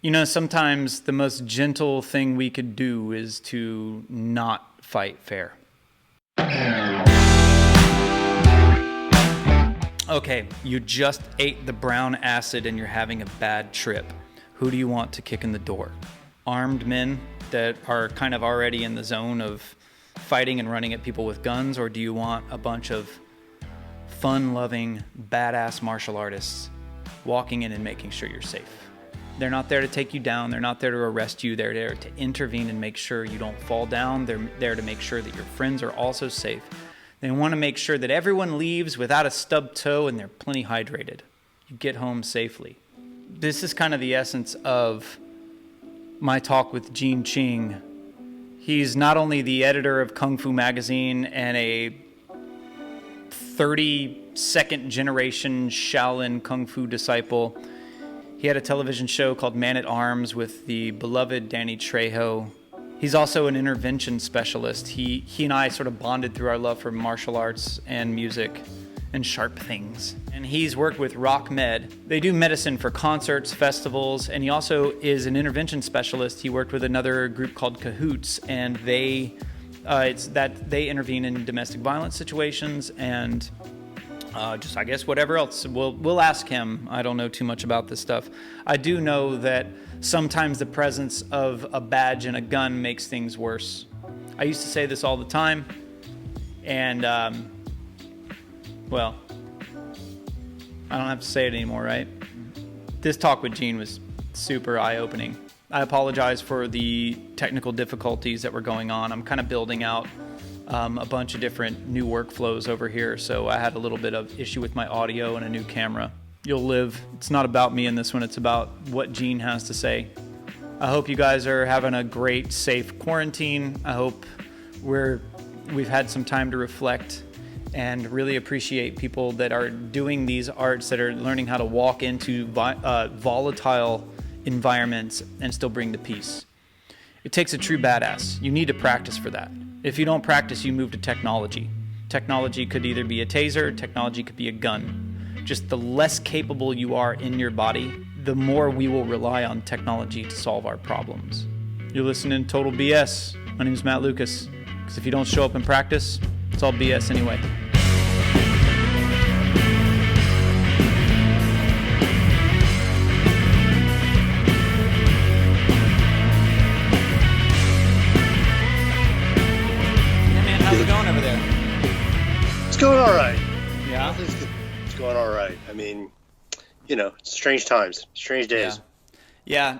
You know, sometimes the most gentle thing we could do is to not fight fair. Okay, you just ate the brown acid and you're having a bad trip. Who do you want to kick in the door? Armed men that are kind of already in the zone of fighting and running at people with guns, or do you want a bunch of fun-loving, badass martial artists walking in and making sure you're safe? They're not there to take you down. They're not there to arrest you. They're there to intervene and make sure you don't fall down. They're there to make sure that your friends are also safe. They want to make sure that everyone leaves without a stubbed toe and they're plenty hydrated. You get home safely. This is kind of the essence of my talk with Gene Ching. He's not only the editor of Kung Fu Magazine and a 32nd generation Shaolin Kung Fu disciple. He had a television show called Man at Arms with the beloved Danny Trejo. He's also an intervention specialist. He and I sort of bonded through our love for martial arts and music and sharp things. And he's worked with Rock Med. They do medicine for concerts, festivals, and he also is an intervention specialist. He worked with another group called Cahoots, and they intervene in domestic violence situations and just, I guess, whatever else. We'll ask him. I don't know too much about this stuff. I do know that sometimes the presence of a badge and a gun makes things worse. I used to say this all the time, and, well, I don't have to say it anymore, right? This talk with Gene was super eye-opening. I apologize for the technical difficulties that were going on. I'm kind of building out a bunch of different new workflows over here, so I had a little bit of issue with my audio and a new camera. You'll live. It's not about me in this one. It's about what Gene has to say. I hope you guys are having a great, safe quarantine. I hope we've had some time to reflect and really appreciate people that are doing these arts, that are learning how to walk into volatile environments and still bring the peace. It takes a true badass. You need to practice for that. If you don't practice, you move to technology. Technology could either be a taser, technology could be a gun. Just the less capable you are in your body, the more we will rely on technology to solve our problems. You're listening to Total BS. My name is Matt Lucas. Because if you don't show up and practice, it's all BS anyway. It's going all right. Yeah? It's going all right. I mean, you know, strange times, strange days. Yeah.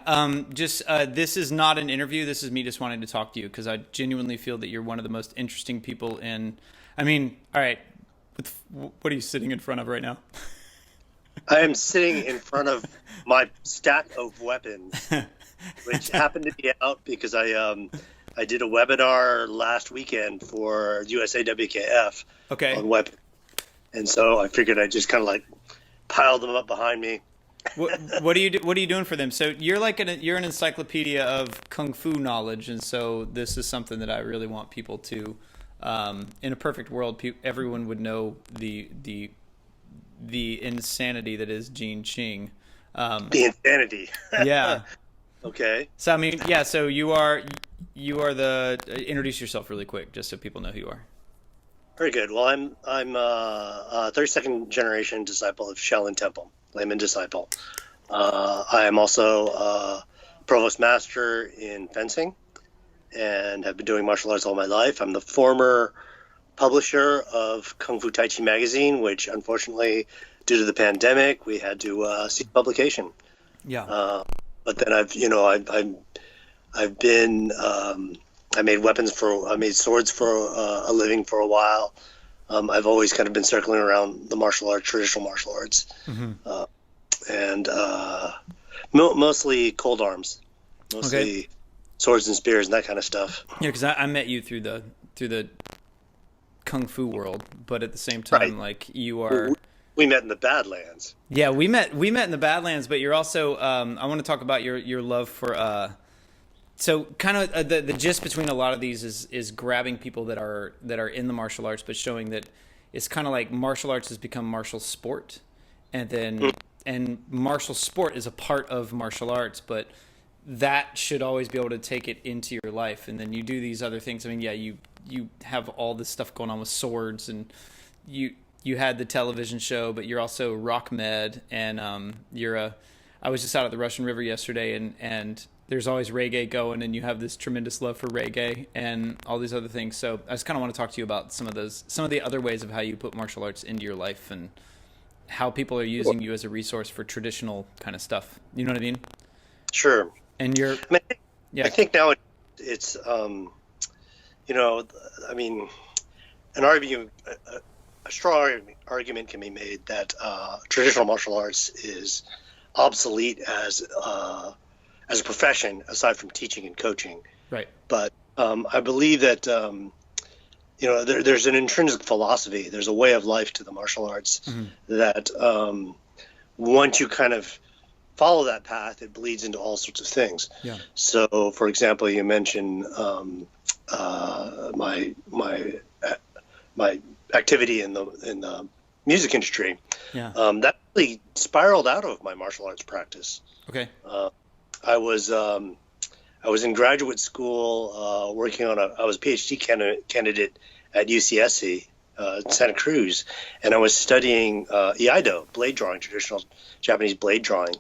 This is not an interview. This is me just wanting to talk to you because I genuinely feel that you're one of the most interesting people in... I mean, all right, what are you sitting in front of right now? I am sitting in front of my stack of weapons, which happened to be out because I did a webinar last weekend for USA WKF on weapons. And so I figured I'd just kind of like pile them up behind me. What are you doing for them? So you're like you're an encyclopedia of kung fu knowledge, and so this is something that I really want people to. In a perfect world, everyone would know the insanity that is Gene Ching. The insanity. Yeah. Okay. So I mean, yeah. So you are introduce yourself really quick, just so people know who you are. Very good. Well, I'm a 32nd generation disciple of Shaolin Temple, layman disciple. I am also a provost master in fencing and have been doing martial arts all my life. I'm the former publisher of Kung Fu Tai Chi Magazine, which unfortunately, due to the pandemic, we had to cease publication. Yeah. But then I made swords for a living for a while. I've always kind of been circling around the martial arts, traditional martial arts, and mostly cold arms, mostly swords and spears and that kind of stuff. Yeah, because I met you through the kung fu world, but at the same time, like you are. We met in the Badlands. Yeah, we met in the Badlands, but you're also. I want to talk about your love for. So kind of the gist between a lot of these is grabbing people that are in the martial arts, but showing that it's kind of like martial arts has become martial sport, and then and martial sport is a part of martial arts, but that should always be able to take it into your life. And then you do these other things. I mean, yeah, you have all this stuff going on with swords, and you had the television show, but you're also rock med, and I was just out at the Russian River yesterday, and there's always reggae going, and you have this tremendous love for reggae and all these other things. So I just kind of want to talk to you about some of the other ways of how you put martial arts into your life, and how people are using you as a resource for traditional kind of stuff. You know what I mean? Sure. And you're, I mean, yeah. I think now it's I mean, an argument, a strong argument can be made that traditional martial arts is obsolete as a profession, aside from teaching and coaching. Right. But I believe that there's an intrinsic philosophy, there's a way of life to the martial arts that once you kind of follow that path, it bleeds into all sorts of things. Yeah. So, for example, you mentioned my activity in the music industry. Yeah. That really spiraled out of my martial arts practice. Okay. I was in graduate school working on I was a PhD candidate at UCSC, Santa Cruz, and I was studying Iaido, blade drawing, traditional Japanese blade drawing,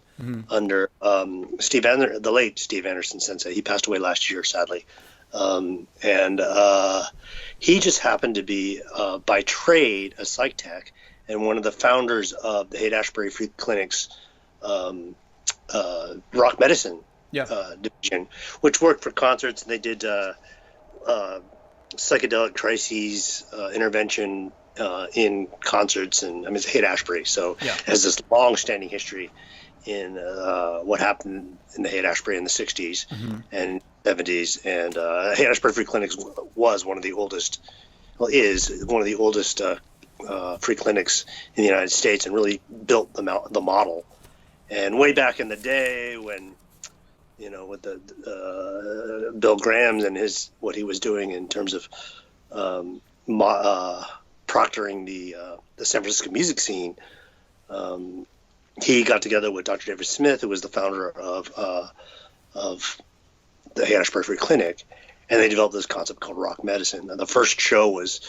under the late Steve Anderson sensei. He passed away last year, sadly. And he just happened to be, by trade, a psych tech, and one of the founders of the Haight-Ashbury Free Clinic's rock medicine division, which worked for concerts, and they did psychedelic crises intervention in concerts, and I mean, it's Haight-Ashbury, so it has this long-standing history in what happened in the Haight-Ashbury in the 60s and 70s, and Haight-Ashbury Free Clinics was one of the oldest, is one of the oldest free clinics in the United States, and really built the model. And way back in the day, when with the Bill Graham and what he was doing in terms of proctoring the San Francisco music scene, he got together with Dr. David Smith, who was the founder of the Haight-Ashbury Free Clinic, and they developed this concept called rock medicine. And the first show has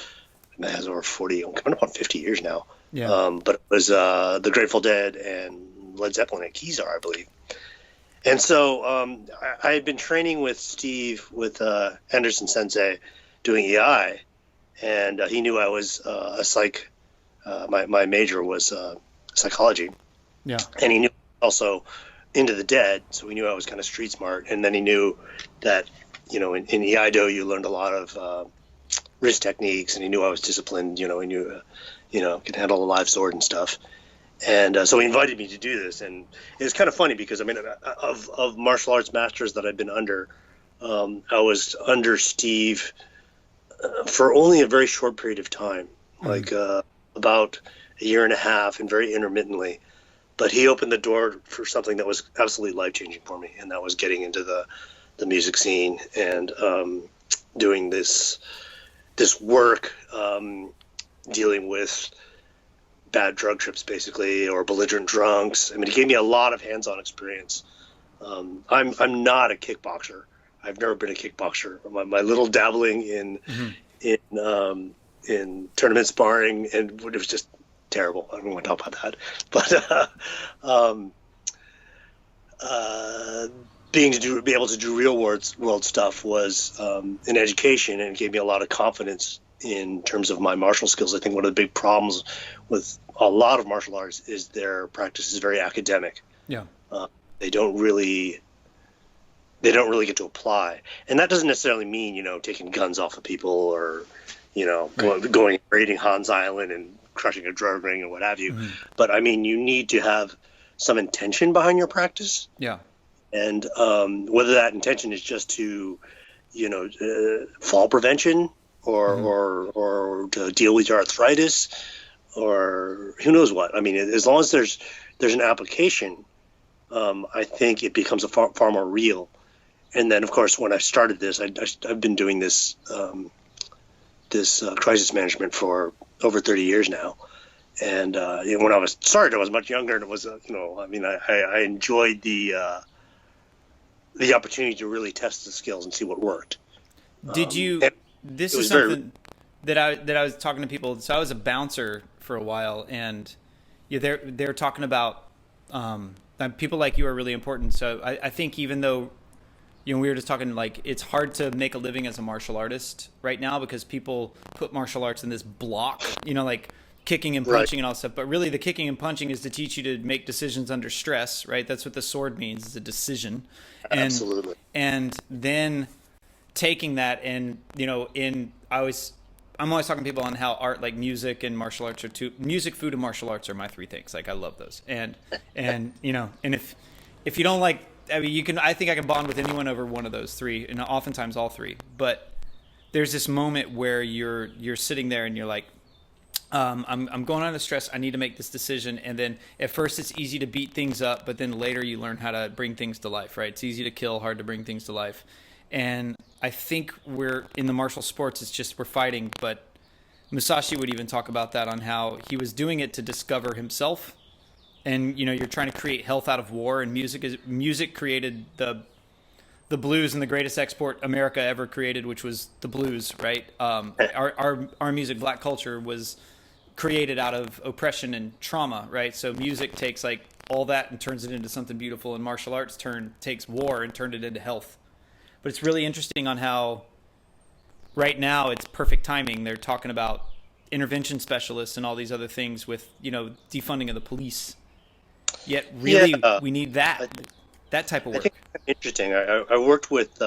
over 40, coming up on 50 years now. Yeah. But it was the Grateful Dead and Led Zeppelin at Kezar, I believe. And so I had been training with Steve, with Anderson Sensei, doing EI, and he knew I was a psych. My major was psychology. Yeah. And he knew also into the dead, so he knew I was kind of street smart. And then he knew that, in Iaido you learned a lot of wrist techniques, and he knew I was disciplined. He knew, could handle a live sword and stuff. And so he invited me to do this, and it was kind of funny because, I mean, of martial arts masters that I've been under, I was under Steve for only a very short period of time, like about a year and a half, and very intermittently. But he opened the door for something that was absolutely life-changing for me, and that was getting into the music scene and doing this work, dealing with bad drug trips, basically, or belligerent drunks. I mean, he gave me a lot of hands-on experience. I'm not a kickboxer. I've never been a kickboxer. My little dabbling in tournament sparring, and it was just terrible. I don't want to talk about that. But be able to do real world stuff was an education, and it gave me a lot of confidence in terms of my martial skills. I think one of the big problems with a lot of martial arts is their practice is very academic. Yeah. They don't really get to apply, and that doesn't necessarily mean taking guns off of people or going raiding Hans Island and crushing a drug ring or what have you. But I mean, you need to have some intention behind your practice. Yeah. And whether that intention is just to fall prevention or to deal with your arthritis, or who knows what. I mean, as long as there's an application, I think it becomes far more real. And then, of course, when I started this, I've been doing this crisis management for over 30 years now. And when I was started, I was much younger, and it was I enjoyed the the opportunity to really test the skills and see what worked. Did you? And This it is was very something that I was talking to people. So I was a bouncer for a while, and yeah, they're talking about people like you are really important. So I think even though we were just talking like it's hard to make a living as a martial artist right now because people put martial arts in this block, like kicking and right. punching and all that stuff. But really, the kicking and punching is to teach you to make decisions under stress, right? That's what the sword means, is a decision. Absolutely. And then taking that and I'm always talking to people on how art, like music and martial arts, music, food, and martial arts are my three things. Like I love those, and and if you don't like, I mean, I think I can bond with anyone over one of those three, and oftentimes all three. But there's this moment where you're sitting there and you're like, I'm going under stress. I need to make this decision. And then at first it's easy to beat things up, but then later you learn how to bring things to life, right? It's easy to kill, hard to bring things to life. And I think we're in the martial sports, it's just we're fighting. But Musashi would even talk about that on how he was doing it to discover himself. And, you're trying to create health out of war. And music created the blues and the greatest export America ever created, which was the blues, right? Our music, Black culture, was created out of oppression and trauma, right? So music takes like all that and turns it into something beautiful, and martial arts takes war and turned it into health. But it's really interesting on how right now it's perfect timing. They're talking about intervention specialists and all these other things with, defunding of the police. Yet really we need that type of work. I think it's interesting. I worked with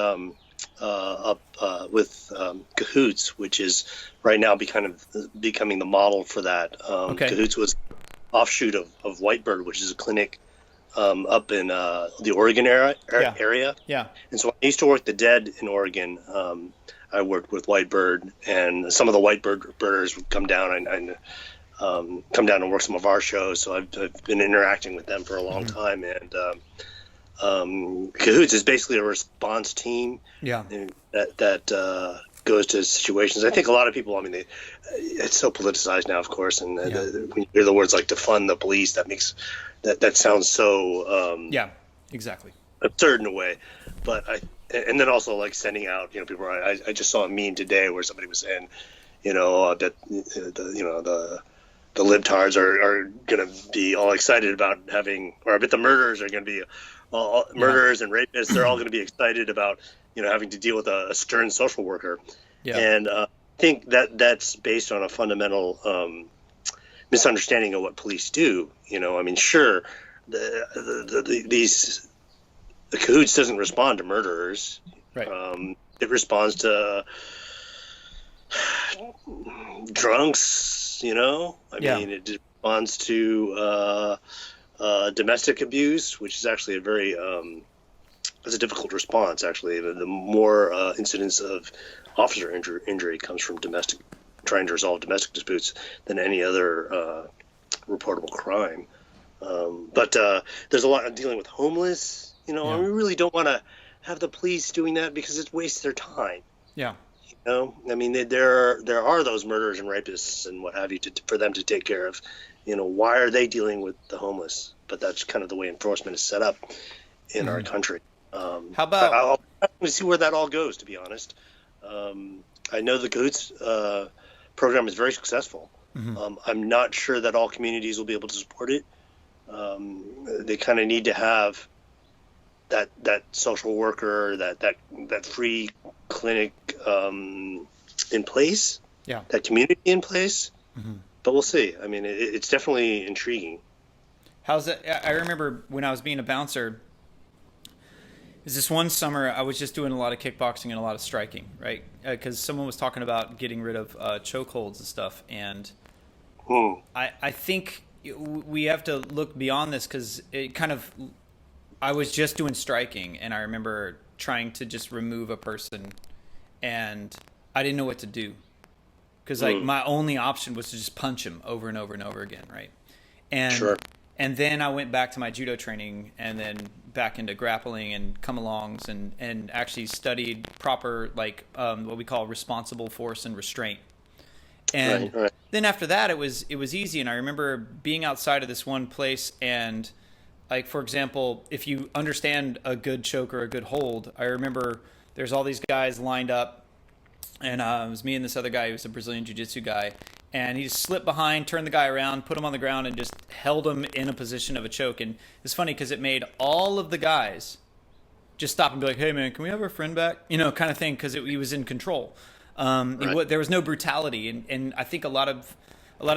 Cahoots, which is right now becoming the model for that. Okay. Cahoots was offshoot of Whitebird, which is a clinic up in the Oregon area. Yeah. And so I used to work the dead in Oregon. I worked with Whitebird, and some of the Whitebird birders would come down and work some of our shows. So I've been interacting with them for a long time, and Cahoots is basically a response team. Yeah. That goes to situations. I think a lot of people, it's so politicized now, of course, and when you hear the words like defund the police, that sounds so yeah, exactly, absurd in a way. But and then also like sending out, people. I just saw a meme today where somebody was saying, that the libtards are going to be all excited about having, or I bet the murderers are going to be all murderers and rapists. They're all going to be excited about having to deal with a stern social worker. Yeah. And I think that's based on a fundamental misunderstanding of what police do. Sure, the Cahoots doesn't respond to murderers. Right. It responds to drunks. It responds to domestic abuse, which is actually a very it's a difficult response. Actually, the more incidents of officer injury comes from trying to resolve domestic disputes than any other reportable crime. But there's a lot of dealing with homeless. We really don't want to have the police doing that because it wastes their time. Yeah. There are those murderers and rapists and what have you for them to take care of. Why are they dealing with the homeless? But that's kind of the way enforcement is set up in our country. How about? I'll see where that all goes. To be honest, I know the Cahoots program is very successful. Mm-hmm. I'm not sure that all communities will be able to support it. They kind of need to have that social worker, that free clinic in place, that community in place. Mm-hmm. But we'll see. It's definitely intriguing. How's that? I remember when I was being a bouncer, is this one summer I was just doing a lot of kickboxing and a lot of striking, right? Because someone was talking about getting rid of chokeholds and stuff, and I think we have to look beyond this because I was just doing striking, and I remember trying to just remove a person, and I didn't know what to do because my only option was to just punch him over and over and over again, right? And sure. And then I went back to my judo training and then back into grappling and come-alongs and actually studied proper, what we call responsible force and restraint. And then after that, it was easy. And I remember being outside of this one place and Like, for example, if you understand a good choke or a good hold, I remember there's all these guys lined up, and it was me and this other guy who was a Brazilian Jiu-Jitsu guy, and he just slipped behind, turned the guy around, put him on the ground, and just held him in a position of a choke. And it's funny because it made all of the guys just stop and be like, "Hey, man, can we have our friend back?" You know, kind of thing, because he was in control. There was no brutality, and I think a lot of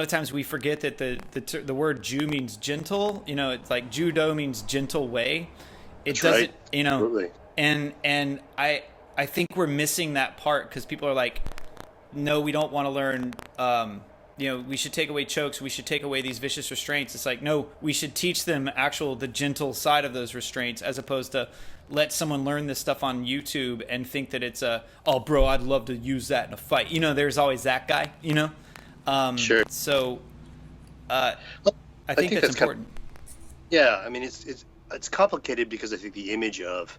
times we forget that the word Jew means gentle. You know, it's like judo means gentle way. It That's doesn't, right. you know, Absolutely. and I think we're missing that part because people are like, no, we don't want to learn. You know, we should take away chokes. We should take away these vicious restraints. It's like, no, we should teach them the gentle side of those restraints, as opposed to let someone learn this stuff on YouTube and think that it's oh, bro, I'd love to use that in a fight. You know, there's always that guy, you know? Sure. So I think that's important. Yeah. I mean, it's complicated because I think the image of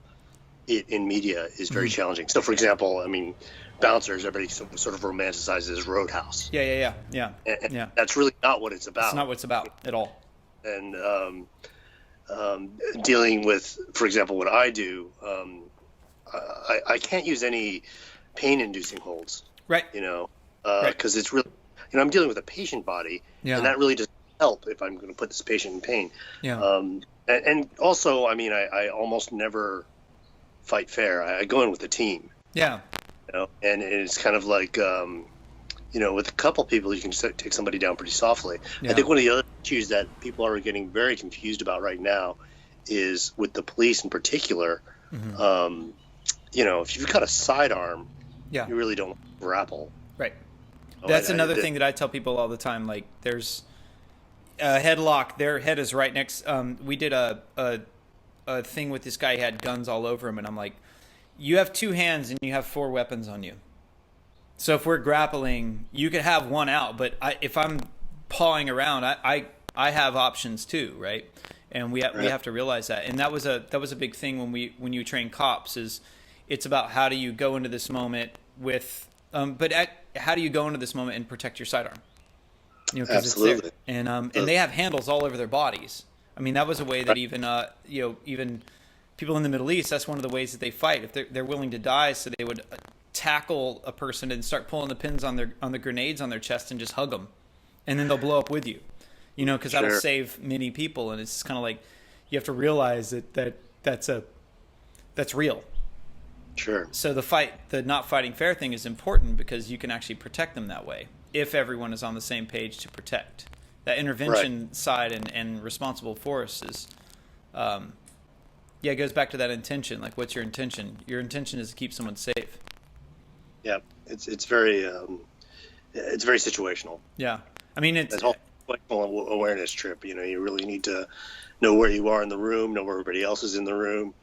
it in media is very challenging. So, for example, I mean, bouncers, everybody sort of romanticizes Roadhouse. Yeah. And that's really not what it's about. It's not what it's about at all. And dealing with, for example, what I do, I can't use any pain-inducing holds. Right. You know, Right. because it's really, you know, I'm dealing with a patient body, and that really doesn't help if I'm going to put this patient in pain. Yeah. And also, I mean, I almost never fight fair. I go in with a team. Yeah. You know, and it's kind of like, you know, with a couple people, you can just take somebody down pretty softly. Yeah. I think one of the other issues that people are getting very confused about right now is with the police in particular. You know, if you've got a sidearm, Yeah. you really don't grapple. Right. Oh, That's another thing that I tell people all the time. Like, there's a headlock. Their head is right next. We did a thing with this guy. He had guns all over him, and I'm like, you have two hands and you have 4 weapons on you. So if we're grappling, you could have one out, but if I'm pawing around, I have options too, right? And we have to realize that. And that was a big thing when you train cops. Is it's about how do you go into this moment with how do you go into this moment and protect your sidearm? You know, 'cause Absolutely. it's there. And they have handles all over their bodies. I mean, that was a way that even people in the Middle East, that's one of the ways that they fight. If they're willing to die, so they would tackle a person and start pulling the pins on the grenades on their chest and just hug them, and then they'll blow up with you. You know, because that'll save many people. And it's kind of like you have to realize that's real. Sure. So the not fighting fair thing is important because you can actually protect them that way if everyone is on the same page to protect. That intervention side and responsible force is, it goes back to that intention. Like, what's your intention? Your intention is to keep someone safe. Yeah, it's very situational. Yeah, I mean it's that whole situational awareness trip. You know, you really need to know where you are in the room, know where everybody else is in the room,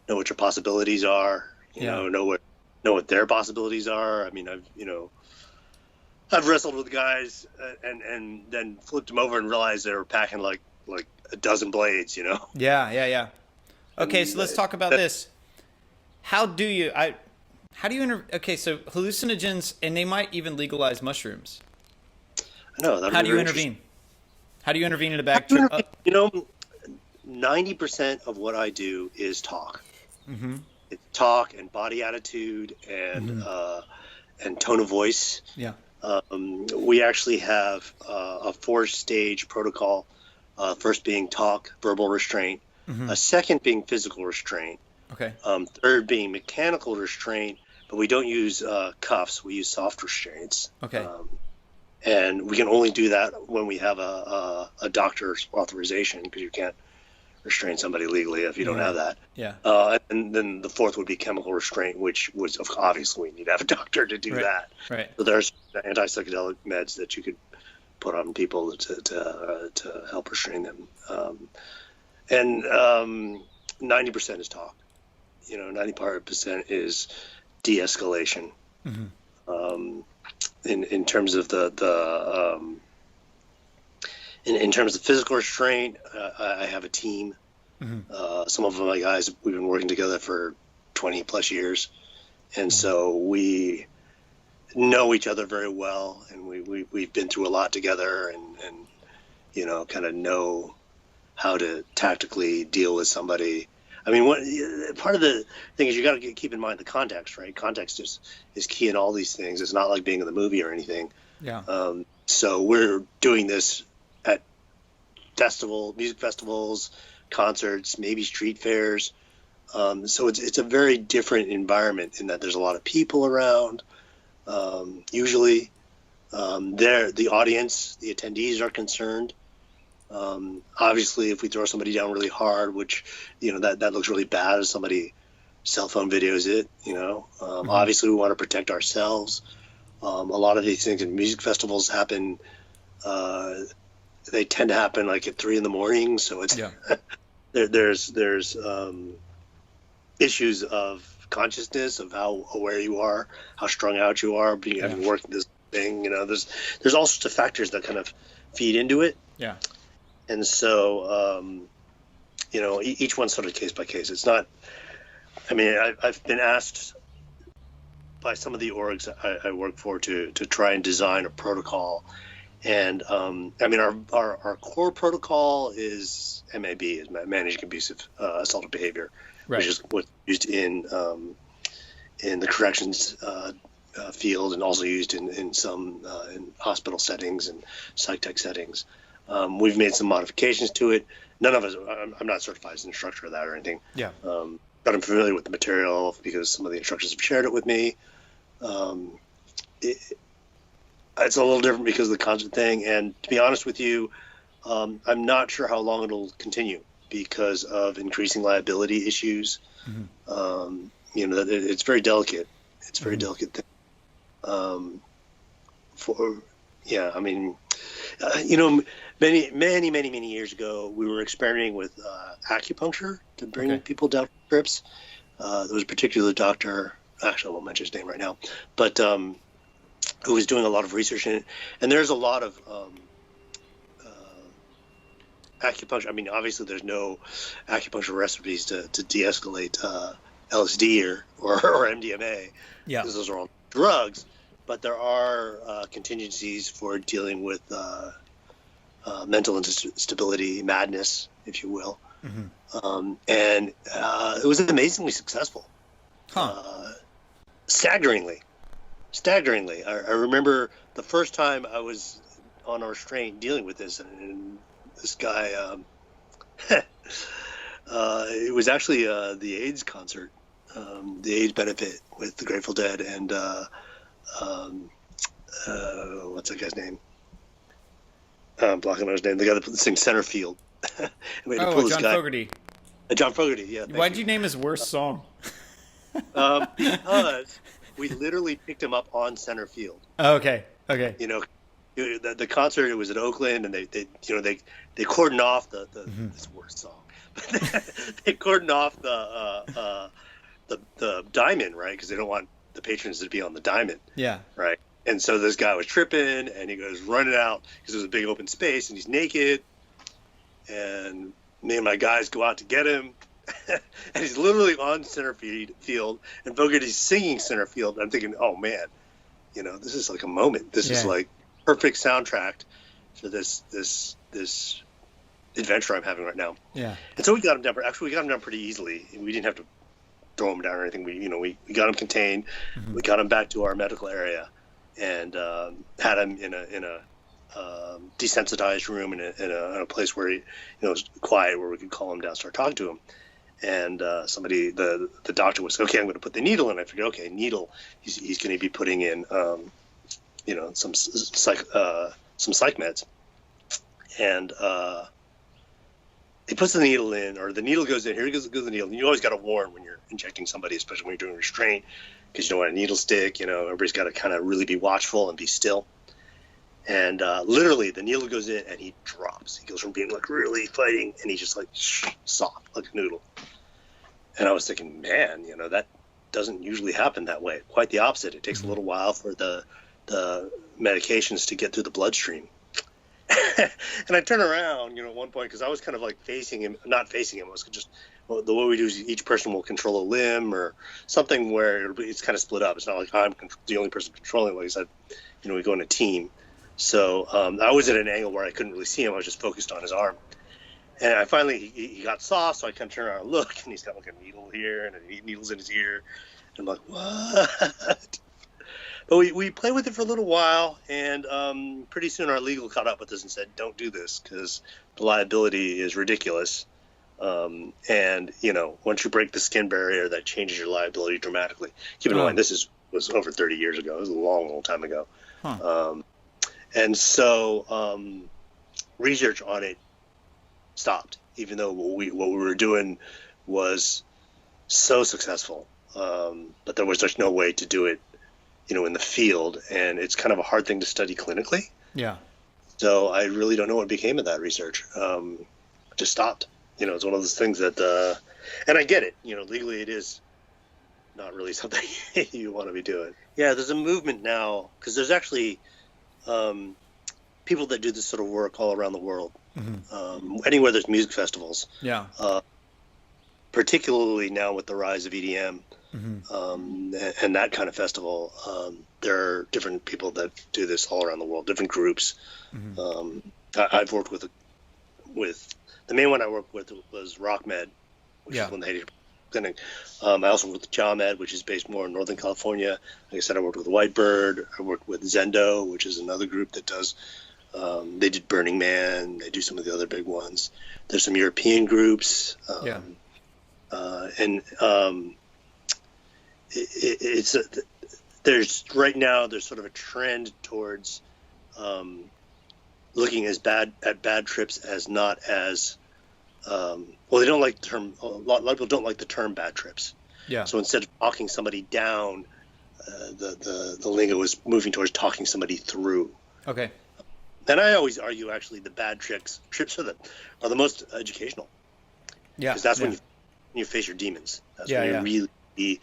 know what your possibilities are. You know what their possibilities are. I mean, I've wrestled with guys and then flipped them over and realized they were packing like a dozen blades. You know. Yeah. Okay, so let's talk about this. How do you okay, so hallucinogens, and they might even legalize mushrooms. I know. How do you intervene? How do you intervene in a bag trip? You know, 90% of what I do is talk. Mm-hmm. It's talk and body attitude and tone of voice. Yeah. We actually have a 4-stage protocol. First being talk, verbal restraint. A second being physical restraint. Okay. Third being mechanical restraint, but we don't use cuffs. We use soft restraints. Okay. And we can only do that when we have a doctor's authorization, because you can't restrain somebody legally if you don't have that. Yeah. And then the fourth would be chemical restraint, which was obviously we need to have a doctor to do that. Right. So there's anti-psychedelic meds that you could put on people to help restrain them. And 90% is talk. You know, 90% is de-escalation. In terms of in terms of physical restraint, I have a team. Some of my guys, we've been working together for 20 plus years, and so we know each other very well, and we've been through a lot together, and you know, kind of know how to tactically deal with somebody. I mean, part of the thing is you got to keep in mind the context, right? Context is key in all these things. It's not like being in the movie or anything. Yeah. So we're doing this at music festivals, concerts, maybe street fairs. So it's a very different environment in that there's a lot of people around. Usually, the audience, the attendees are concerned. Obviously, if we throw somebody down really hard, which that looks really bad if somebody cell phone videos it. Obviously, we want to protect ourselves. A lot of these things in music festivals happen. They tend to happen like at 3 a.m, so it's there's issues of consciousness of how aware you are, how strung out you are, having worked this thing. There's all sorts of factors that kind of feed into it. Yeah. And so, each one's sort of case by case. It's not. I mean, I've been asked by some of the orgs I work for to try and design a protocol, and I mean our core protocol is MAB, is managing abusive assaultive behavior, right, which is what's used in the corrections field, and also used in some in hospital settings and psych tech settings. We've made some modifications to it. None of us. I'm not certified as an instructor of that or anything. Yeah. But I'm familiar with the material because some of the instructors have shared it with me. It's a little different because of the constant thing, and to be honest with you, I'm not sure how long it'll continue because of increasing liability issues. Mm-hmm. It's very delicate. It's a very delicate thing. I mean, many years ago, we were experimenting with acupuncture to bring people down trips. There was a particular doctor, actually I won't mention his name right now, but who was doing a lot of research in it. And there's a lot of acupuncture. I mean, obviously there's no acupuncture recipes to de-escalate LSD or MDMA, because those are all drugs. But there are contingencies for dealing with mental instability, madness, if you will. Mm-hmm. And it was amazingly successful. Staggeringly. I remember the first time I was on our restraint dealing with this, and this guy, it was actually the AIDS concert, the AIDS benefit with the Grateful Dead, and what's that guy's name? I'm blocking on his name. The guy that sings Center Field. John Fogerty. John Fogerty, yeah. Why'd you name his worst song? Because we literally picked him up on Center Field. Okay. The concert, it was at Oakland, and they cordoned off the this worst song. They cordoned off the diamond, right? Because they don't want the patrons to be on the diamond. Yeah. Right. And so this guy was tripping, and he goes running out because there's a big open space, and he's naked. And me and my guys go out to get him, and he's literally on center field, and Fogerty's singing center field. And I'm thinking, oh man, this is like a moment. This is like perfect soundtrack to this adventure I'm having right now. Yeah. And so we got him down. Actually, we got him down pretty easily. We didn't have to throw him down or anything. We got him contained. Mm-hmm. We got him back to our medical area, and had him in a desensitized room in a place where he was quiet, where we could call him down, start talking to him. And the doctor was, okay, I'm going to put the needle in. I figured, okay, needle. He's going to be putting in some psych meds, and he puts the needle in, or the needle goes in. Here goes the needle. And you always got to warn when you're injecting somebody, especially when you're doing restraint, because you don't want a needle stick. Everybody's got to kind of really be watchful and be still. And literally, the needle goes in, and he drops. He goes from being like really fighting, and he's just like soft, like a noodle. And I was thinking, man, that doesn't usually happen that way. Quite the opposite. It takes a little while for the medications to get through the bloodstream. And I turn around, at one point, because I was kind of like not facing him. I was just, the way we do is each person will control a limb or something where it's kind of split up. It's not like I'm the only person controlling it. Like I said, we go in a team. So I was at an angle where I couldn't really see him. I was just focused on his arm. And I finally, he got soft, so I kind of turn around and look, and he's got like a needle here and needles in his ear. And I'm like, what? But we played with it for a little while, and pretty soon our legal caught up with us and said, don't do this because the liability is ridiculous. And, once you break the skin barrier, that changes your liability dramatically. Keep in mind, this was over 30 years ago. It was a long, long time ago. Huh. And so research on it stopped, even though what we were doing was so successful. But there was just no way to do it, in the field, and it's kind of a hard thing to study clinically. Yeah. So I really don't know what became of that research. Just stopped. It's one of those things that, and I get it. Legally it is not really something you want to be doing. Yeah, there's a movement now because there's actually people that do this sort of work all around the world. Mm-hmm. Anywhere there's music festivals. Yeah. Particularly now with the rise of EDM. Mm-hmm. And that kind of festival, there are different people that do this all around the world, different groups. Mm-hmm. I've worked with the main one I worked with was RockMed, which is one of the Haiti clinic. I also worked with JAMED, which is based more in Northern California. Like I said, I worked with Whitebird. I worked with Zendo, which is another group that does. They did Burning Man. They do some of the other big ones. There's some European groups. There's right now there's sort of a trend towards looking at bad trips as not as they don't like the term. A lot of people don't like the term bad trips. Yeah. So instead of talking somebody down, the lingo is moving towards talking somebody through. Okay. And I always argue actually the bad trips are the most educational. Yeah. Because that's when you face your demons. That's when you're really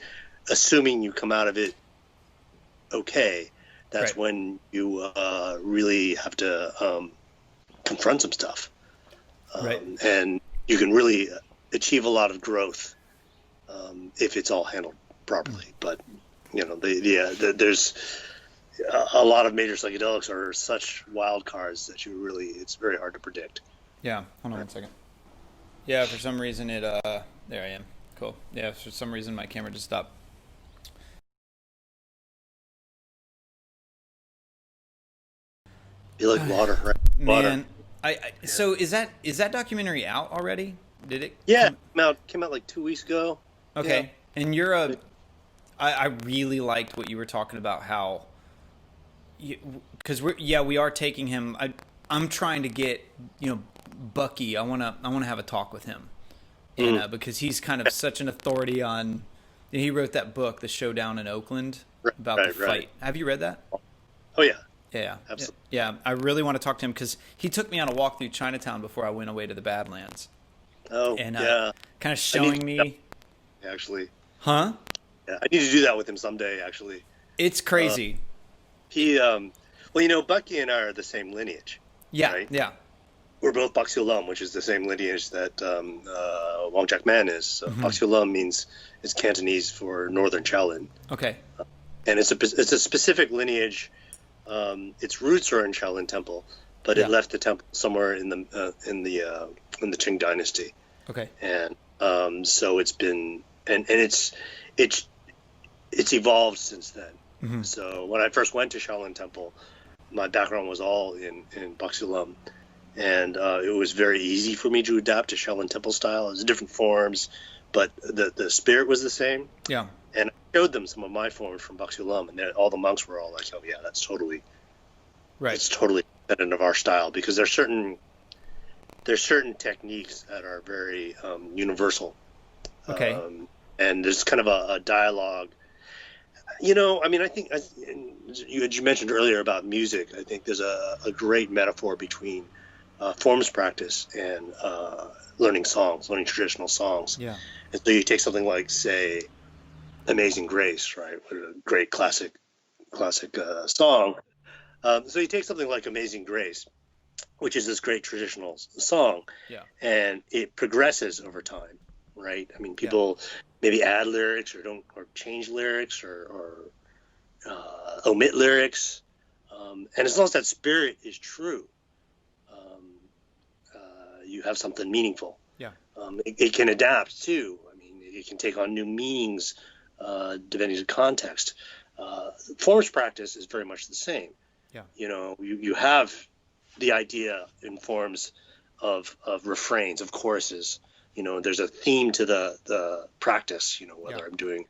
assuming you come out of it okay. That's when you really have to confront some stuff. And you can really achieve a lot of growth if it's all handled properly. But, there's a lot of major psychedelics are such wild cards that it's very hard to predict. Yeah. Hold on 1 second. Yeah, for some reason there I am. Cool. Yeah, for some reason my camera just stopped. You like water, right? Man, so is that documentary out already? Did it? Yeah, came out like 2 weeks ago. Okay, yeah. And I really liked what you were talking about, how, because we are taking him. I'm trying to get Bucky. I wanna have a talk with him, and because he's kind of such an authority on. He wrote that book, The Showdown in Oakland, about the fight. Right. Have you read that? Oh yeah. Yeah, absolutely. Yeah, I really want to talk to him because he took me on a walk through Chinatown before I went away to the Badlands. Oh, and kind of showing me. Actually. Huh? Yeah, I need to do that with him someday. Actually. It's crazy. Bucky and I are the same lineage. Yeah, right? Yeah. We're both Baxi Lum, which is the same lineage that Wong Jack Man is. So Baxi Lum is Cantonese for Northern Shaolin. Okay. And it's a specific lineage. Its roots are in Shaolin Temple, but it left the temple somewhere in the Qing Dynasty. Okay. And so it's been and it's evolved since then. Mm-hmm. So when I first went to Shaolin Temple, my background was all in Baxi Lum, and it was very easy for me to adapt to Shaolin Temple style. It was different forms, but the spirit was the same. Yeah. And I showed them some of my forms from Baxi Lum, and all the monks were all like, "Oh yeah, that's totally right. It's totally independent of our style," because there's certain techniques that are very universal. Okay. And there's kind of a dialogue. I think as you mentioned earlier about music, I think there's a great metaphor between forms practice and learning traditional songs. Yeah. And so you take something like, say, Amazing Grace, right? A great classic song. So you take something like Amazing Grace, which is this great traditional song, and it progresses over time, right? I mean, people maybe add lyrics or change lyrics or omit lyrics, and as long as that spirit is true, you have something meaningful. Yeah. It can adapt too. I mean, it can take on new meanings depending on context. Forms practice is very much the same. Yeah. You have the idea in forms of refrains, of choruses. There's a theme to the practice. Whether I'm doing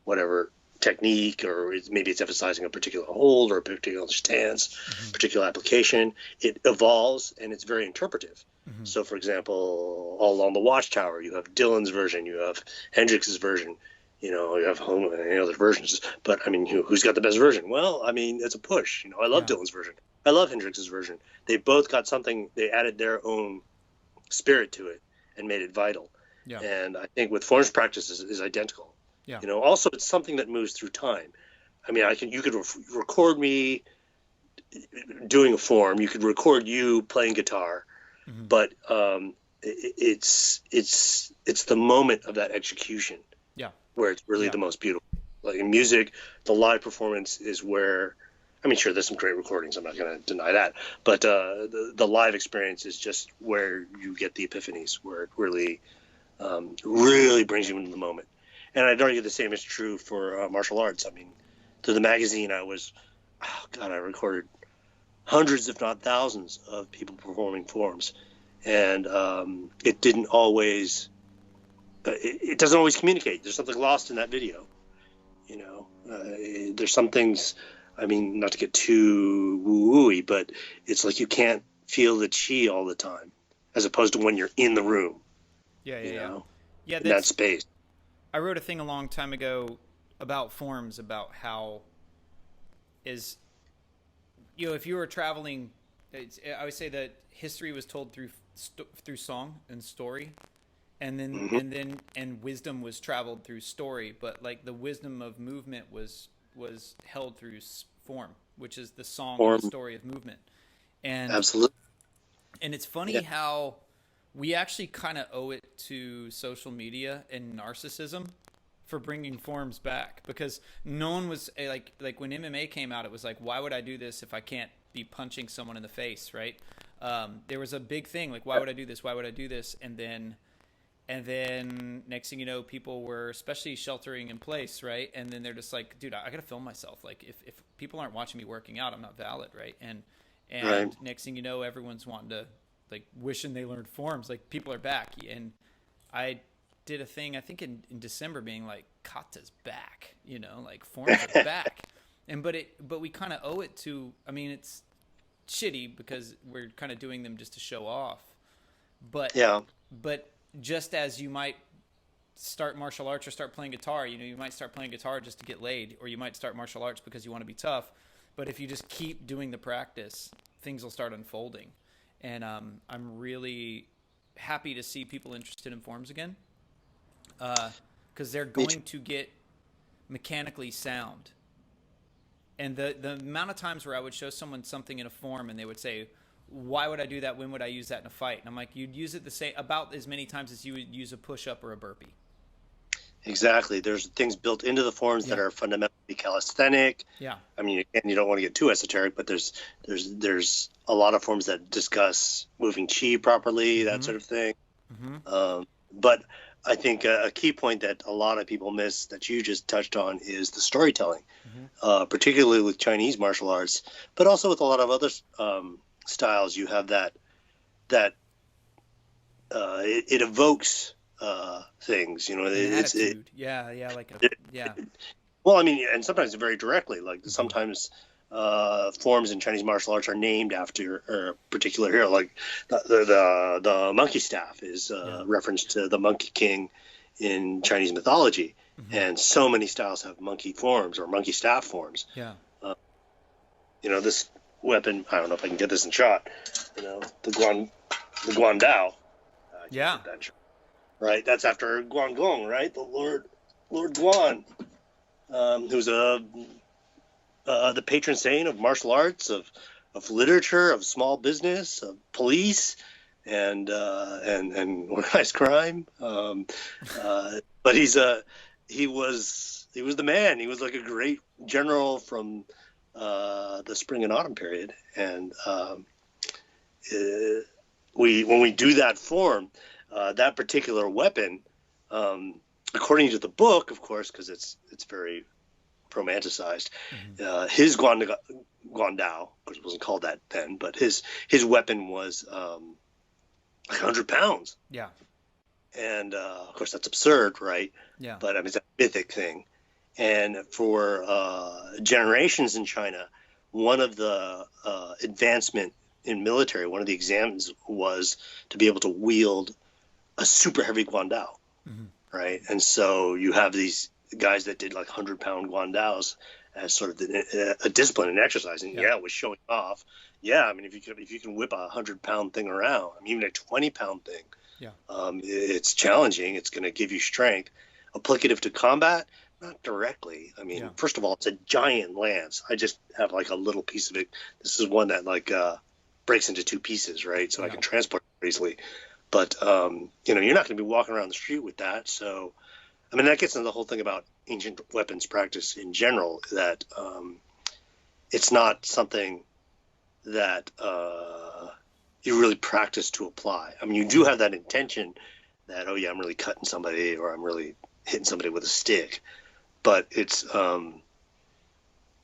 whatever technique, or maybe it's emphasizing a particular hold or a particular stance, particular application. It evolves and it's very interpretive. So, for example, all along the Watchtower, you have Dylan's version, you have Hendrix's version, you have any other versions. But I mean, who's got the best version? Well, I mean, it's a push. I love Dylan's version. I love Hendrix's version. They both got something. They added their own spirit to it and made it vital. Yeah. And I think with forms practice is identical. Yeah. Also it's something that moves through time. I mean, you could record me doing a form. You could record you playing guitar, but it's the moment of that execution. Yeah. Where it's really the most beautiful. Like in music, the live performance is where. I mean, sure, there's some great recordings. I'm not going to deny that, but the live experience is just where you get the epiphanies, where it really, really brings you into the moment. And I'd argue the same is true for martial arts. I mean, through the magazine, I recorded hundreds, if not thousands, of people performing forms, and it didn't always. It doesn't always communicate. There's something lost in that video. There's some things. I mean, not to get too woo-woo-y, but it's like you can't feel the chi all the time, as opposed to when you're in the room. Yeah, in that space. I wrote a thing a long time ago about forms, about how if you were traveling, I would say that history was told through song and story, and then and wisdom was traveled through story, but like the wisdom of movement was held through form, which is the song and the story of movement. And absolutely. And it's funny how we actually kind of owe it to social media and narcissism for bringing forms back, because no one was like when MMA came out, it was like, why would I do this if I can't be punching someone in the face, right? There was a big thing like, why would I do this? Why would I do this? And then next thing you know, people were especially sheltering in place, right? And then they're just like, dude, I got to film myself. Like if people aren't watching me working out, I'm not valid, right? And right. Next thing you know, everyone's wanting to, like, wishing they learned forms. Like, people are back. And I did a thing, I think in December, being like, kata's back, like forms are back. But we kind of owe it to, I mean, it's shitty because we're kind of doing them just to show off. But just as you might start martial arts or start playing guitar, you might start playing guitar just to get laid, or you might start martial arts because you want to be tough. But if you just keep doing the practice, things will start unfolding. And I'm really happy to see people interested in forms again, because they're going to get mechanically sound. And the amount of times where I would show someone something in a form and they would say, why would I do that? When would I use that in a fight? And I'm like, you'd use it the same about as many times as you would use a push-up or a burpee. Exactly. There's things built into the forms that are fundamentally calisthenic. Yeah. I mean, you don't want to get too esoteric, but there's a lot of forms that discuss moving chi properly, that sort of thing. But I think a key point that a lot of people miss that you just touched on is the storytelling, particularly with Chinese martial arts, but also with a lot of other styles. You have that it evokes things, well, I mean, and sometimes very directly, like sometimes forms in Chinese martial arts are named after a particular hero, like the monkey staff is reference to the Monkey King in Chinese mythology, and so many styles have monkey forms or monkey staff forms. This weapon, I don't know if I can get this in shot, the Guan Dao. Right, that's after Guangong, right? The Lord Guan, who's the patron saint of martial arts, of literature, of small business, of police, and organized crime. But he was the man. He was like a great general from the spring and autumn period, and when we do that form, that particular weapon, according to the book, of course, because it's very romanticized, his Guandao, of course, it wasn't called that then, but his weapon was like 100 pounds. Yeah. And of course, that's absurd, right? Yeah. But I mean, it's a mythic thing. And for generations in China, one of the advancement in military, one of the exams was to be able to wield a super heavy Guandao, right? And so you have these guys that did like 100-pound Guandaos as sort of a discipline and exercise, and it was showing off. Yeah, I mean, if you can whip a 100-pound thing around, I mean, even a 20-pound thing, it's challenging. It's going to give you strength. Applicative to combat, not directly. I mean, first of all, it's a giant lance. I just have like a little piece of it. This is one that like breaks into two pieces, right? So I can transport it easily. But you're not going to be walking around the street with that. So, I mean, that gets into the whole thing about ancient weapons practice in general. That it's not something that you really practice to apply. I mean, you do have that intention that, oh yeah, I'm really cutting somebody or I'm really hitting somebody with a stick, but it's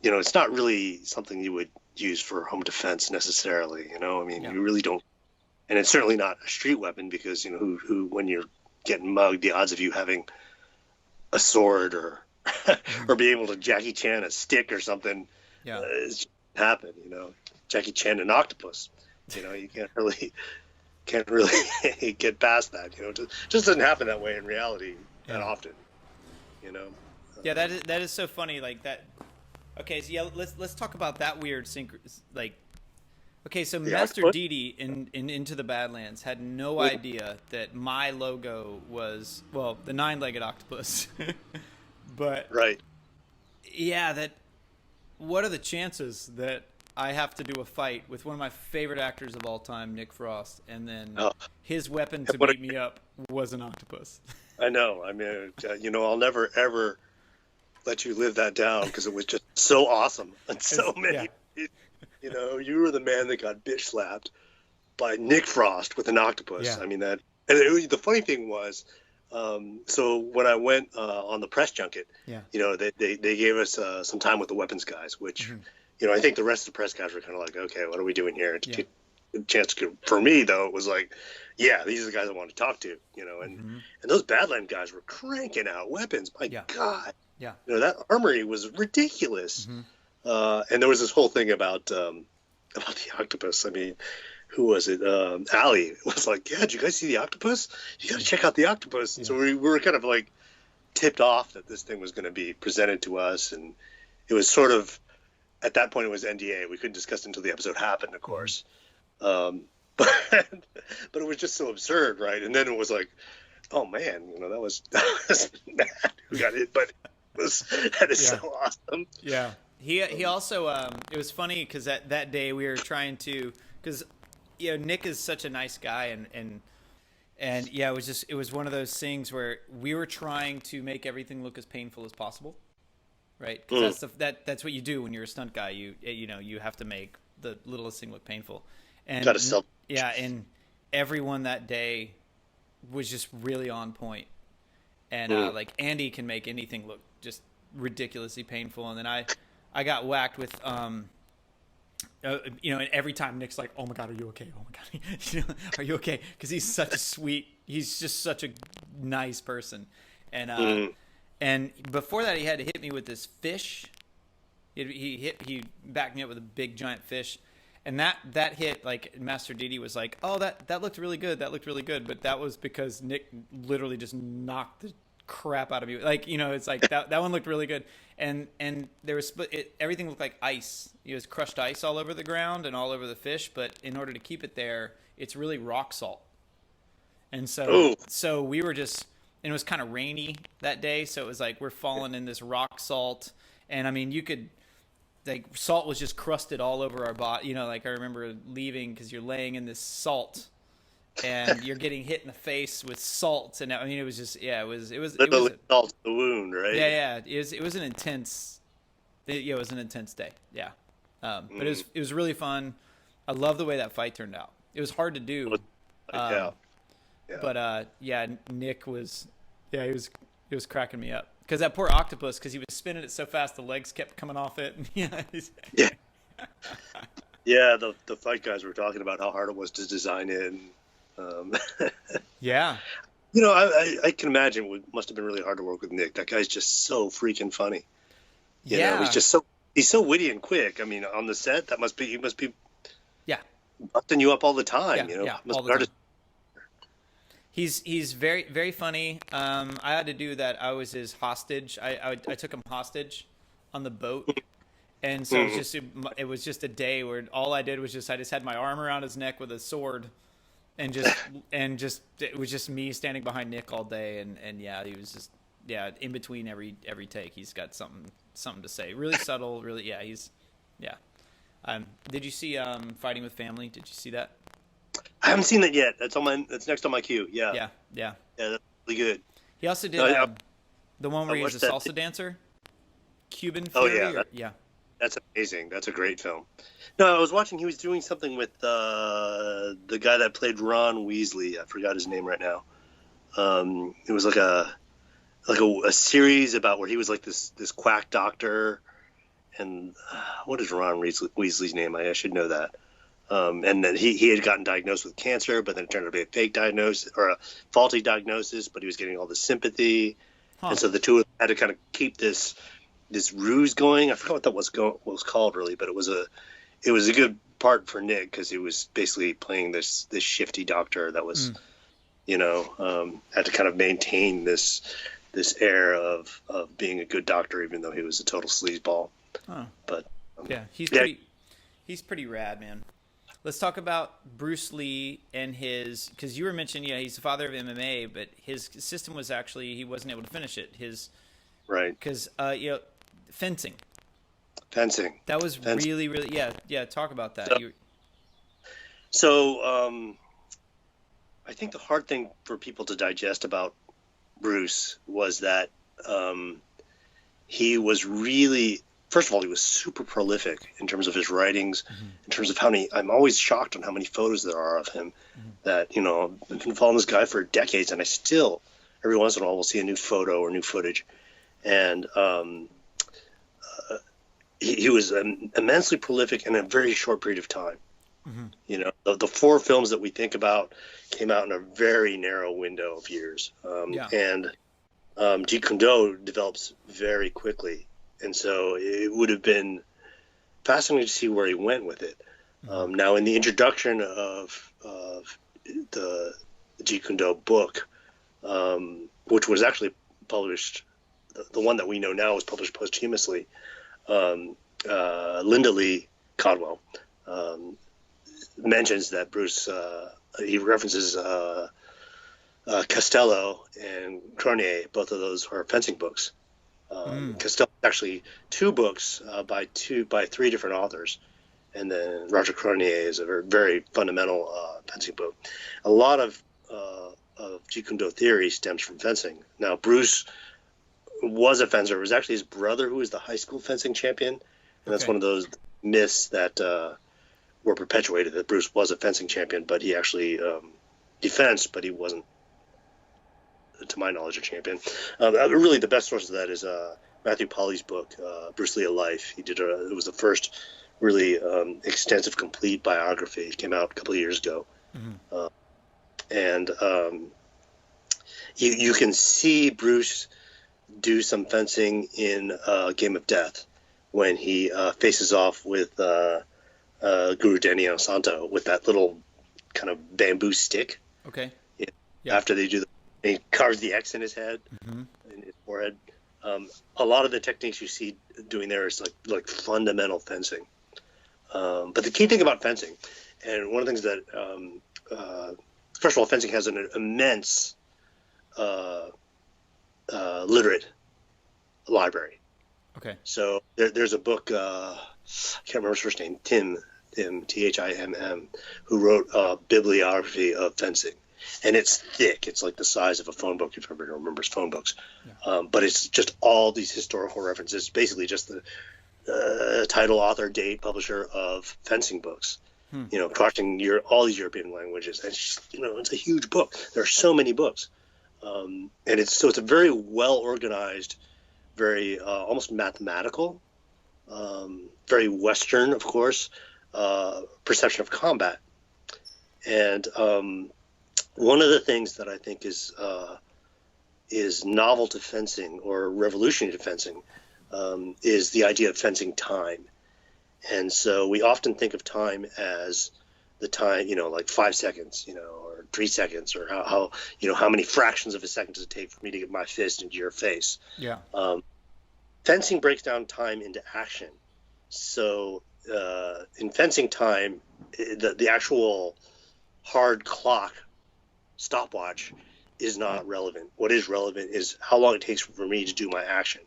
it's not really something you would use for home defense necessarily. I mean, you really don't, and it's certainly not a street weapon because who when you're getting mugged, the odds of you having a sword or or be able to Jackie Chan a stick or something is happen. Jackie Chan an octopus. You can't really get past that. It just doesn't happen that way in reality that often. Yeah, that is so funny. Like that. Okay, so let's talk about that weird Okay, so Master Didi in Into the Badlands had no idea that my logo was the 9-legged octopus, but what are the chances that I have to do a fight with one of my favorite actors of all time, Nick Frost, and then his weapon to beat me up was an octopus? I know. I mean, I'll never ever let you live that down because it was just so awesome and so many. You were the man that got bitch slapped by Nick Frost with an octopus. Yeah. I mean that. And the funny thing was, so when I went on the press junket, they gave us some time with the weapons guys, which. I think the rest of the press guys were kind of like, okay, what are we doing here? For me, though, it was like, yeah, these are the guys I want to talk to, and those Badland guys were cranking out weapons. My God. Yeah. That armory was ridiculous. And there was this whole thing about the octopus. I mean, who was it? Ali was like, yeah, did you guys see the octopus? You got to check out the octopus. Yeah. So we were kind of like tipped off that this thing was going to be presented to us. And it was sort of, at that point, it was NDA. We couldn't discuss it until the episode happened, of course. But it was just so absurd, right? And then it was like, oh man, that was mad who got hit, but that is so awesome. Yeah. He also it was funny because that day we were trying to, because Nick is such a nice guy and it was one of those things where we were trying to make everything look as painful as possible. Right, because that's what you do when you're a stunt guy. You have to make the littlest thing look painful, and and everyone that day was just really on point. And like Andy can make anything look just ridiculously painful, and then I got whacked with and every time Nick's like, oh my God, are you okay? Oh my God, are you okay? Because he's just such a nice person, and. And before that, he had to hit me with this fish. He backed me up with a big giant fish, and that hit, like Master Didi was like, oh, that looked really good. That looked really good. But that was because Nick literally just knocked the crap out of me. Like it's like that one looked really good, and there was everything looked like ice. It was crushed ice all over the ground and all over the fish. But in order to keep it there, it's really rock salt. And so we were just. And it was kind of rainy that day, so it was like we're falling in this rock salt. And I mean, you could, like, salt was just crusted all over our body. Like I remember leaving because you're laying in this salt, and you're getting hit in the face with salt. And I mean, it was just, it was salt the wound, right? Yeah. It was an intense, it was an intense day. Yeah, but it was really fun. I love the way that fight turned out. It was hard to do. Yeah. Yeah. But yeah, Nick was, yeah, he was cracking me up because that poor octopus, because he was spinning it so fast, the legs kept coming off it. Yeah, Yeah. Yeah. The fight guys were talking about how hard it was to design it. And, yeah, I can imagine it must have been really hard to work with Nick. That guy's just so freaking funny. yeah, He's so witty and quick. I mean, on the set, he must be yeah, busting you up all the time. yeah, Must all be the hard time. He's very very funny. I had to do that. I was his hostage. I took him hostage on the boat, and so it was just a day where all I did was I just had my arm around his neck with a sword, and just it was just me standing behind Nick all day, and yeah, he was just, yeah, in between every take he's got something to say. Really subtle. Really, yeah, yeah. Did you see Fighting with Family? Did you see that? I haven't seen that yet. That's next on my queue. Yeah. Yeah, yeah. Yeah, that's really good. He also did the one where he was a salsa dancer. Cuban Fury. Oh yeah, yeah. That's amazing. That's a great film. No, I was watching. He was doing something with the guy that played Ron Weasley. I forgot his name right now. It was like a series about where he was like this quack doctor, and what is Ron Weasley's name? I should know that. And then he had gotten diagnosed with cancer, but then it turned out to be a fake diagnosis or a faulty diagnosis, but he was getting all the sympathy. Huh. And so the two of them had to kind of keep this ruse going. I forgot what that was called really, but it was a good part for Nick because he was basically playing this shifty doctor that was, had to kind of maintain this air of being a good doctor, even though he was a total sleazeball. Huh. But yeah, he's pretty rad, man. Let's talk about Bruce Lee and because you were mentioning, yeah, he's the father of MMA, but his system was actually, he wasn't able to finish it. Right. Because, fencing. Fencing. That was really, really, yeah. Talk about that. So I think the hard thing for people to digest about Bruce was that he was really, first of all, he was super prolific in terms of his writings, in terms of I'm always shocked on how many photos there are of him that, I've been following this guy for decades and I still, every once in a while, will see a new photo or new footage. And he was immensely prolific in a very short period of time. Mm-hmm. The four films that we think about came out in a very narrow window of years. And Jeet Kune Do develops very quickly. And so it would have been fascinating to see where he went with it. Now, in the introduction of the Jeet Kune Do book, which was actually published, the one that we know now was published posthumously, Linda Lee Caldwell mentions that Bruce, he references Costello and Cronier. Both of those are fencing books. Costello actually two books by three different authors, and then Roger Cronier is a very, very fundamental fencing book. A lot of Jeet Kune Do theory stems from fencing. Now, Bruce was a fencer. It was actually his brother who was the high school fencing champion, and that's one of those myths that were perpetuated, that Bruce was a fencing champion, but he actually fenced, but he wasn't, to my knowledge, a champion. Really, the best source of that is Matthew Polly's book, Bruce Lee: A Life. It was the first really extensive, complete biography. It came out a couple of years ago. Mm-hmm. And you can see Bruce do some fencing in Game of Death when he faces off with Guru Daniel Santo with that little kind of bamboo stick. Okay. Yeah. After they do he carves the X in his head, in his forehead. A lot of the techniques you see doing there is like fundamental fencing. But the key thing about fencing, and one of the things that, first of all, fencing has an immense literate library. Okay. So there's a book, I can't remember his first name, Tim, Thimm, who wrote a bibliography of fencing. And it's thick. It's like the size of a phone book, if everybody remembers phone books. Yeah. But it's just all these historical references, basically just the title, author, date, publisher of fencing books. crossing all these European languages. And it's just, it's a huge book. There are so many books. And it's a very well organized, very almost mathematical, very Western, of course, perception of combat. And one of the things that I think is novel to fencing or revolutionary to fencing is the idea of fencing time. And so we often think of time as the time, like 5 seconds, or 3 seconds, or how many fractions of a second does it take for me to get my fist into your face? Yeah. Fencing breaks down time into action. So in fencing time, the actual hard clock stopwatch is not relevant. What is relevant is how long it takes for me to do my action.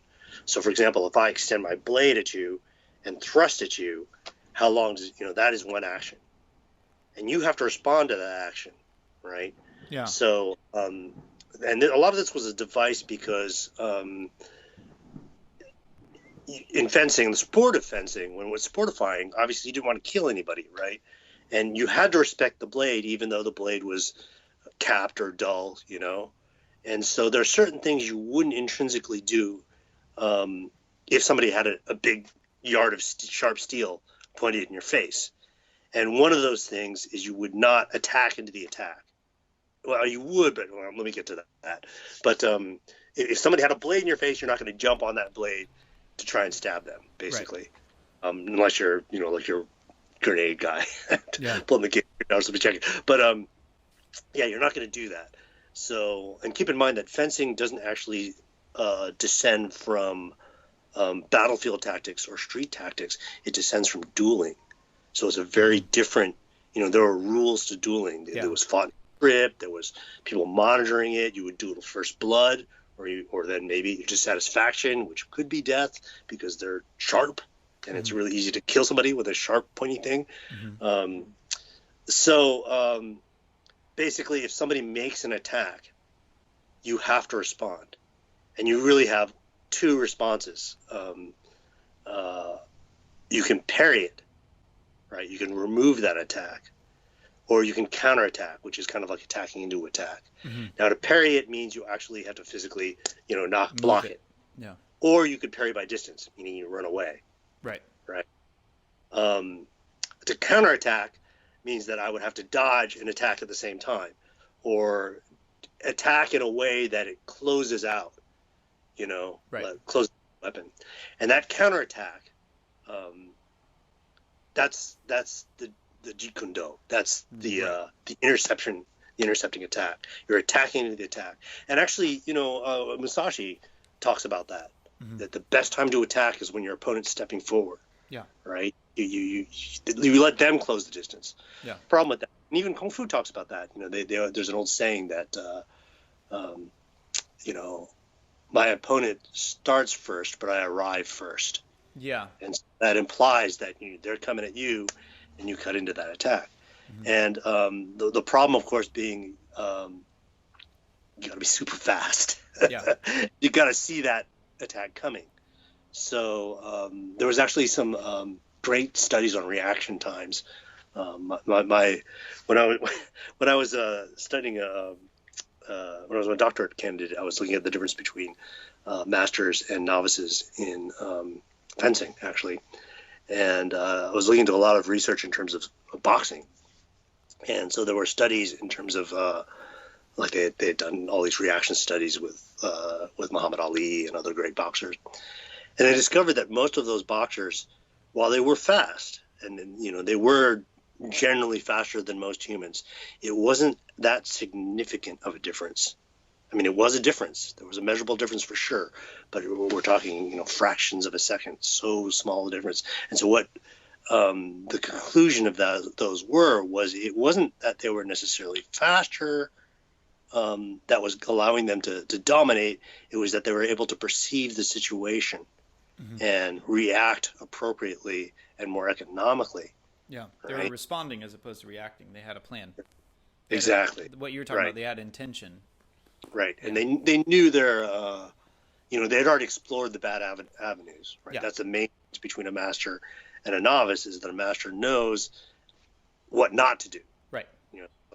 So, for example, if I extend my blade at you and thrust at you, how long does that is one action, and you have to respond to that action, right? Yeah. So, and a lot of this was a device because in fencing, the sport of fencing, when it was sportifying, obviously you didn't want to kill anybody, right? And you had to respect the blade, even though the blade was capped or dull, And so there are certain things you wouldn't intrinsically do if somebody had a big yard of sharp steel pointed in your face. And one of those things is you would not attack into the attack. Well, you would, but let me get to that. But if somebody had a blade in your face, you're not going to jump on that blade to try and stab them, basically. Right. Unless you're, like your grenade guy, pulling the gate or something, checking. But you're not going to do that. So, and keep in mind that fencing doesn't actually descend from battlefield tactics or street tactics. It descends from dueling. So it's a very different, there are rules to dueling. There was fought in script, there was people monitoring it. You would duel first blood, or then maybe dissatisfaction, which could be death because they're sharp, and it's really easy to kill somebody with a sharp, pointy thing. Basically, if somebody makes an attack, you have to respond, and you really have two responses. You can parry it, right? You can remove that attack, or you can counterattack, which is kind of like attacking into attack. Now, to parry it means you actually have to physically, block it. Yeah. Or you could parry by distance, meaning you run away. Right. Right. To counterattack means that I would have to dodge and attack at the same time, or attack in a way that it closes out, closes the weapon. And that counterattack, that's the jikundo. That's the intercepting attack. You're attacking into the attack. And actually, Musashi talks about that. That the best time to attack is when your opponent's stepping forward. Yeah. Right. You let them close the distance. Yeah. Problem with that, and even Kung Fu talks about that. There's an old saying that, my opponent starts first, but I arrive first. Yeah. And that implies that they're coming at you, and you cut into that attack. And the problem, of course, being you got to be super fast. Yeah. You got to see that attack coming. So there was actually some great studies on reaction times. When I was studying when I was a doctorate candidate, I was looking at the difference between masters and novices in fencing, actually, and I was looking into a lot of research in terms of boxing, and so there were studies in terms of like they had done all these reaction studies with Muhammad Ali and other great boxers. And they discovered that most of those boxers, while they were fast, and they were generally faster than most humans, it wasn't that significant of a difference. I mean, it was a difference. There was a measurable difference for sure, but we're talking, fractions of a second, so small a difference. And so what the conclusion of those was it wasn't that they were necessarily faster that was allowing them to dominate. It was that they were able to perceive the situation and react appropriately and more economically. Yeah, they were responding as opposed to reacting. They had a plan. Exactly. What you were talking about, they had intention. Right, yeah. And they knew their, they had already explored the bad avenues. Right, that's the main difference between a master and a novice, is that a master knows what not to do. Right.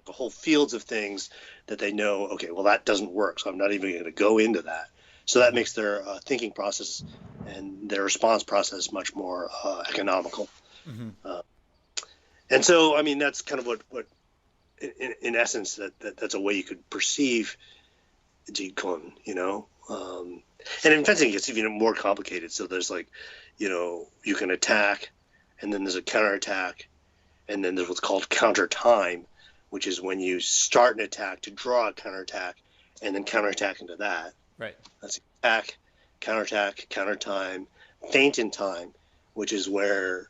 The whole fields of things that they know, okay, well, that doesn't work, so I'm not even going to go into that. So that makes their thinking process and their response process much more economical. Mm-hmm. And so, I mean, that's kind of what in essence, that's a way you could perceive Jeet Kune, and in fencing, it's even more complicated. So there's you can attack, and then there's a counterattack, and then there's what's called counter time, which is when you start an attack to draw a counterattack, and then counterattack into that. Right. That's attack, counterattack, counter time, feint in time, which is where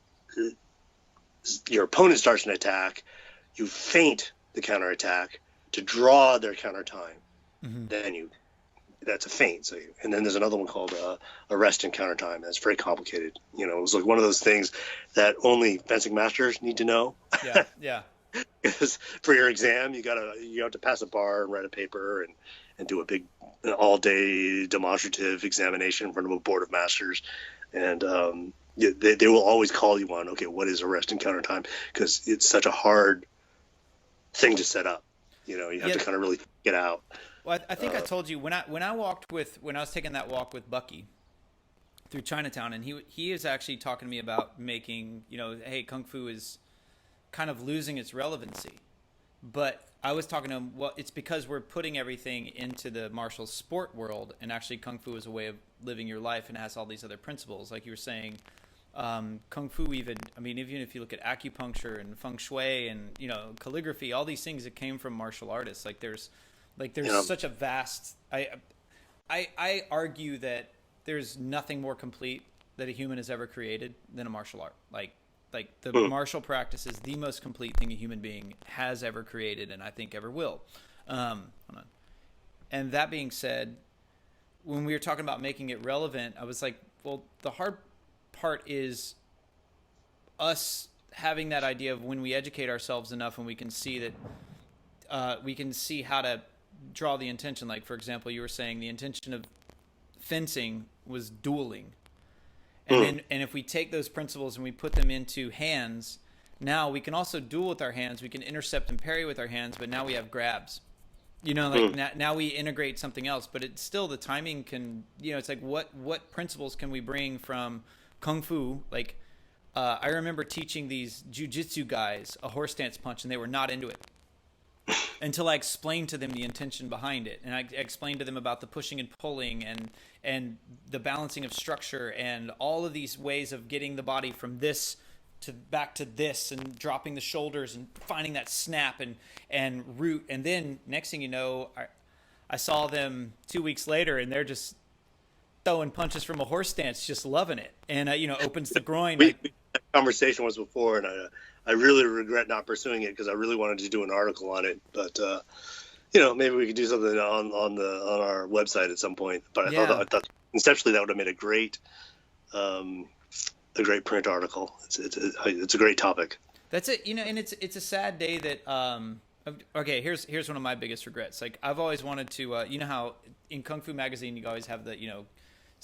your opponent starts an attack, you feint the counterattack to draw their counter time. Mm-hmm. Then that's a feint. So and then there's another one called arrest and counter time. That's very complicated. It's like one of those things that only fencing masters need to know. Yeah. Yeah. Because for your exam, you have to pass a bar and write a paper and do a big all-day demonstrative examination in front of a board of masters, and they will always call you on, okay, what is arrest and counter time, because it's such a hard thing to set up. You have to kind of really get out. Well, I think I told you when I was taking that walk with Bucky through Chinatown, and he is actually talking to me about making, hey, Kung Fu is kind of losing its relevancy. But I was talking to him, well, it's because we're putting everything into the martial sport world, and actually Kung Fu is a way of living your life and has all these other principles. Like you were saying, Kung Fu even if you look at acupuncture and feng shui and, calligraphy, all these things that came from martial artists, there's such a vast, I argue that there's nothing more complete that a human has ever created than a martial art. Like the martial practice is the most complete thing a human being has ever created, and I think ever will. Hold on. And that being said, when we were talking about making it relevant, I was like, well, the hard part is us having that idea of when we educate ourselves enough and we can see that we can see how to draw the intention. Like, for example, you were saying the intention of fencing was dueling. And if we take those principles and we put them into hands, now we can also duel with our hands. We can intercept and parry with our hands, but now we have grabs. Now we integrate something else, but it's still the timing can, it's like what principles can we bring from Kung Fu? Like, I remember teaching these jiu-jitsu guys a horse stance punch, and they were not into it until I explained to them the intention behind it. And I explained to them about the pushing and pulling and the balancing of structure and all of these ways of getting the body from this to back to this and dropping the shoulders and finding that snap and root. And then next thing you know, I saw them 2 weeks later, and they're just throwing punches from a horse stance, just loving it. And, opens the groin. That conversation was before, and I really regret not pursuing it because I really wanted to do an article on it. But, maybe we could do something on our website at some point. But I thought conceptually that would have made a great print article. It's a great topic. That's it. And it's a sad day that, okay, here's one of my biggest regrets. Like, I've always wanted to, how in Kung Fu Magazine, you always have the,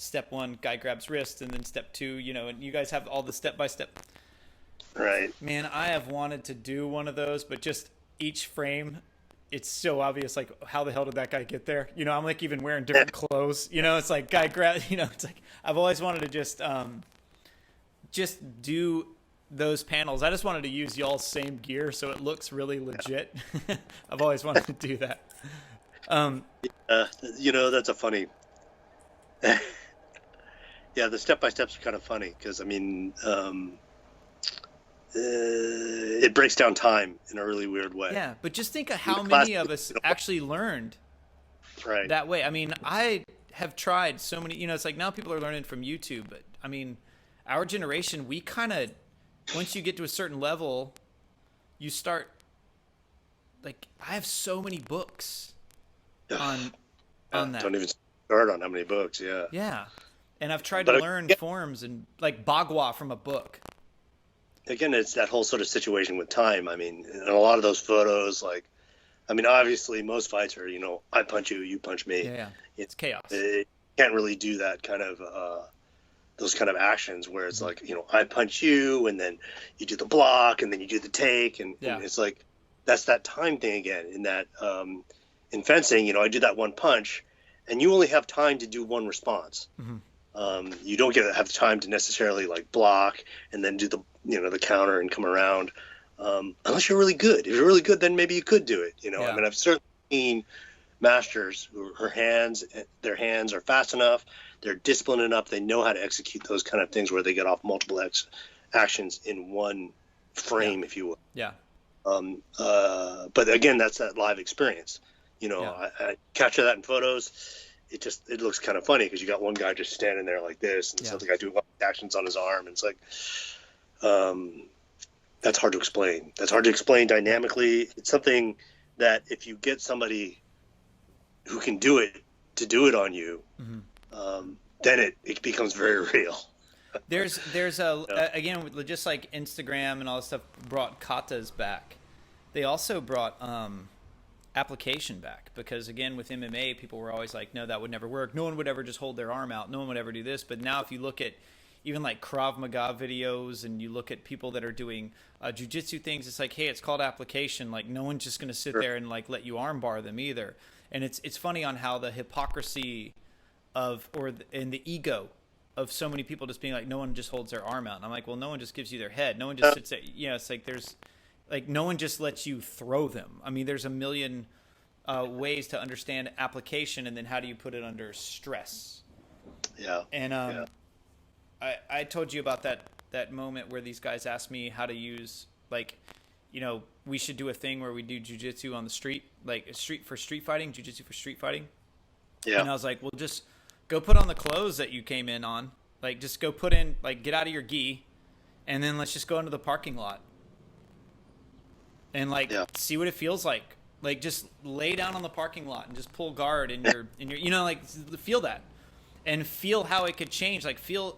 step one, guy grabs wrist, and then step two, and you guys have all the step-by-step. Right. Man, I have wanted to do one of those, but just each frame, it's so obvious, like, how the hell did that guy get there? I'm like even wearing different clothes, it's like guy grab, it's like, I've always wanted to just do those panels. I just wanted to use y'all's same gear so it looks really legit. I've always wanted to do that. That's a funny, yeah, the step-by-steps are kind of funny because, it breaks down time in a really weird way. Yeah, but just think of how many of us actually learned that way. I have tried so many, it's like now people are learning from YouTube, but our generation, we kind of, once you get to a certain level, you start, like, I have so many books on that. Don't even start on how many books, yeah. Yeah, and I've tried to learn forms and, like, Bagua from a book. Again, it's that whole sort of situation with time. And a lot of those photos, like, obviously most fights are, I punch you, you punch me. Yeah. It's chaos. It can't really do that kind of those kind of actions where it's like, I punch you and then you do the block and then you do the take. And it's like, that's that time thing again in that, in fencing, I do that one punch and you only have time to do one response. You don't have time to necessarily like block and then do the, the counter and come around. Unless you're really good. If you're really good, then maybe you could do it. I mean, I've certainly seen masters who their hands are fast enough, they're disciplined enough, they know how to execute those kind of things where they get off multiple actions in one frame, if you will. Yeah. But again, that's that live experience. I capture that in photos. It looks kind of funny because you got one guy just standing there like this, and the other guy doing actions on his arm, and it's like, that's hard to explain. That's hard to explain dynamically. It's something that if you get somebody who can do it to do it on you, then it becomes very real. There's again, just like Instagram and all this stuff brought katas back. They also brought application back, because again, with MMA, people were always like, no, that would never work. No one would ever just hold their arm out. No one would ever do this. But now if you look at even like Krav Maga videos and you look at people that are doing jiu-jitsu things, it's like, hey, it's called application. Like, no one's just going to sit there and like let you arm bar them either. And it's funny on how the hypocrisy and the ego of so many people just being like, no one just holds their arm out. And I'm like, well, no one just gives you their head. No one just sits there. It's like no one just lets you throw them. I mean, there's a million ways to understand application, and then how do you put it under stress? Yeah. And I told you about that moment where these guys asked me how to use, like, we should do a thing where we do jiu-jitsu on the street, like street fighting, jiu-jitsu for street fighting. Yeah. And I was like, well, just go put on the clothes that you came in on. Like, just go put in, like, get out of your gi, and then let's just go into the parking lot. And like, see what it feels like. Like, just lay down on the parking lot and just pull guard in your, like, feel that, and feel how it could change. Like, feel,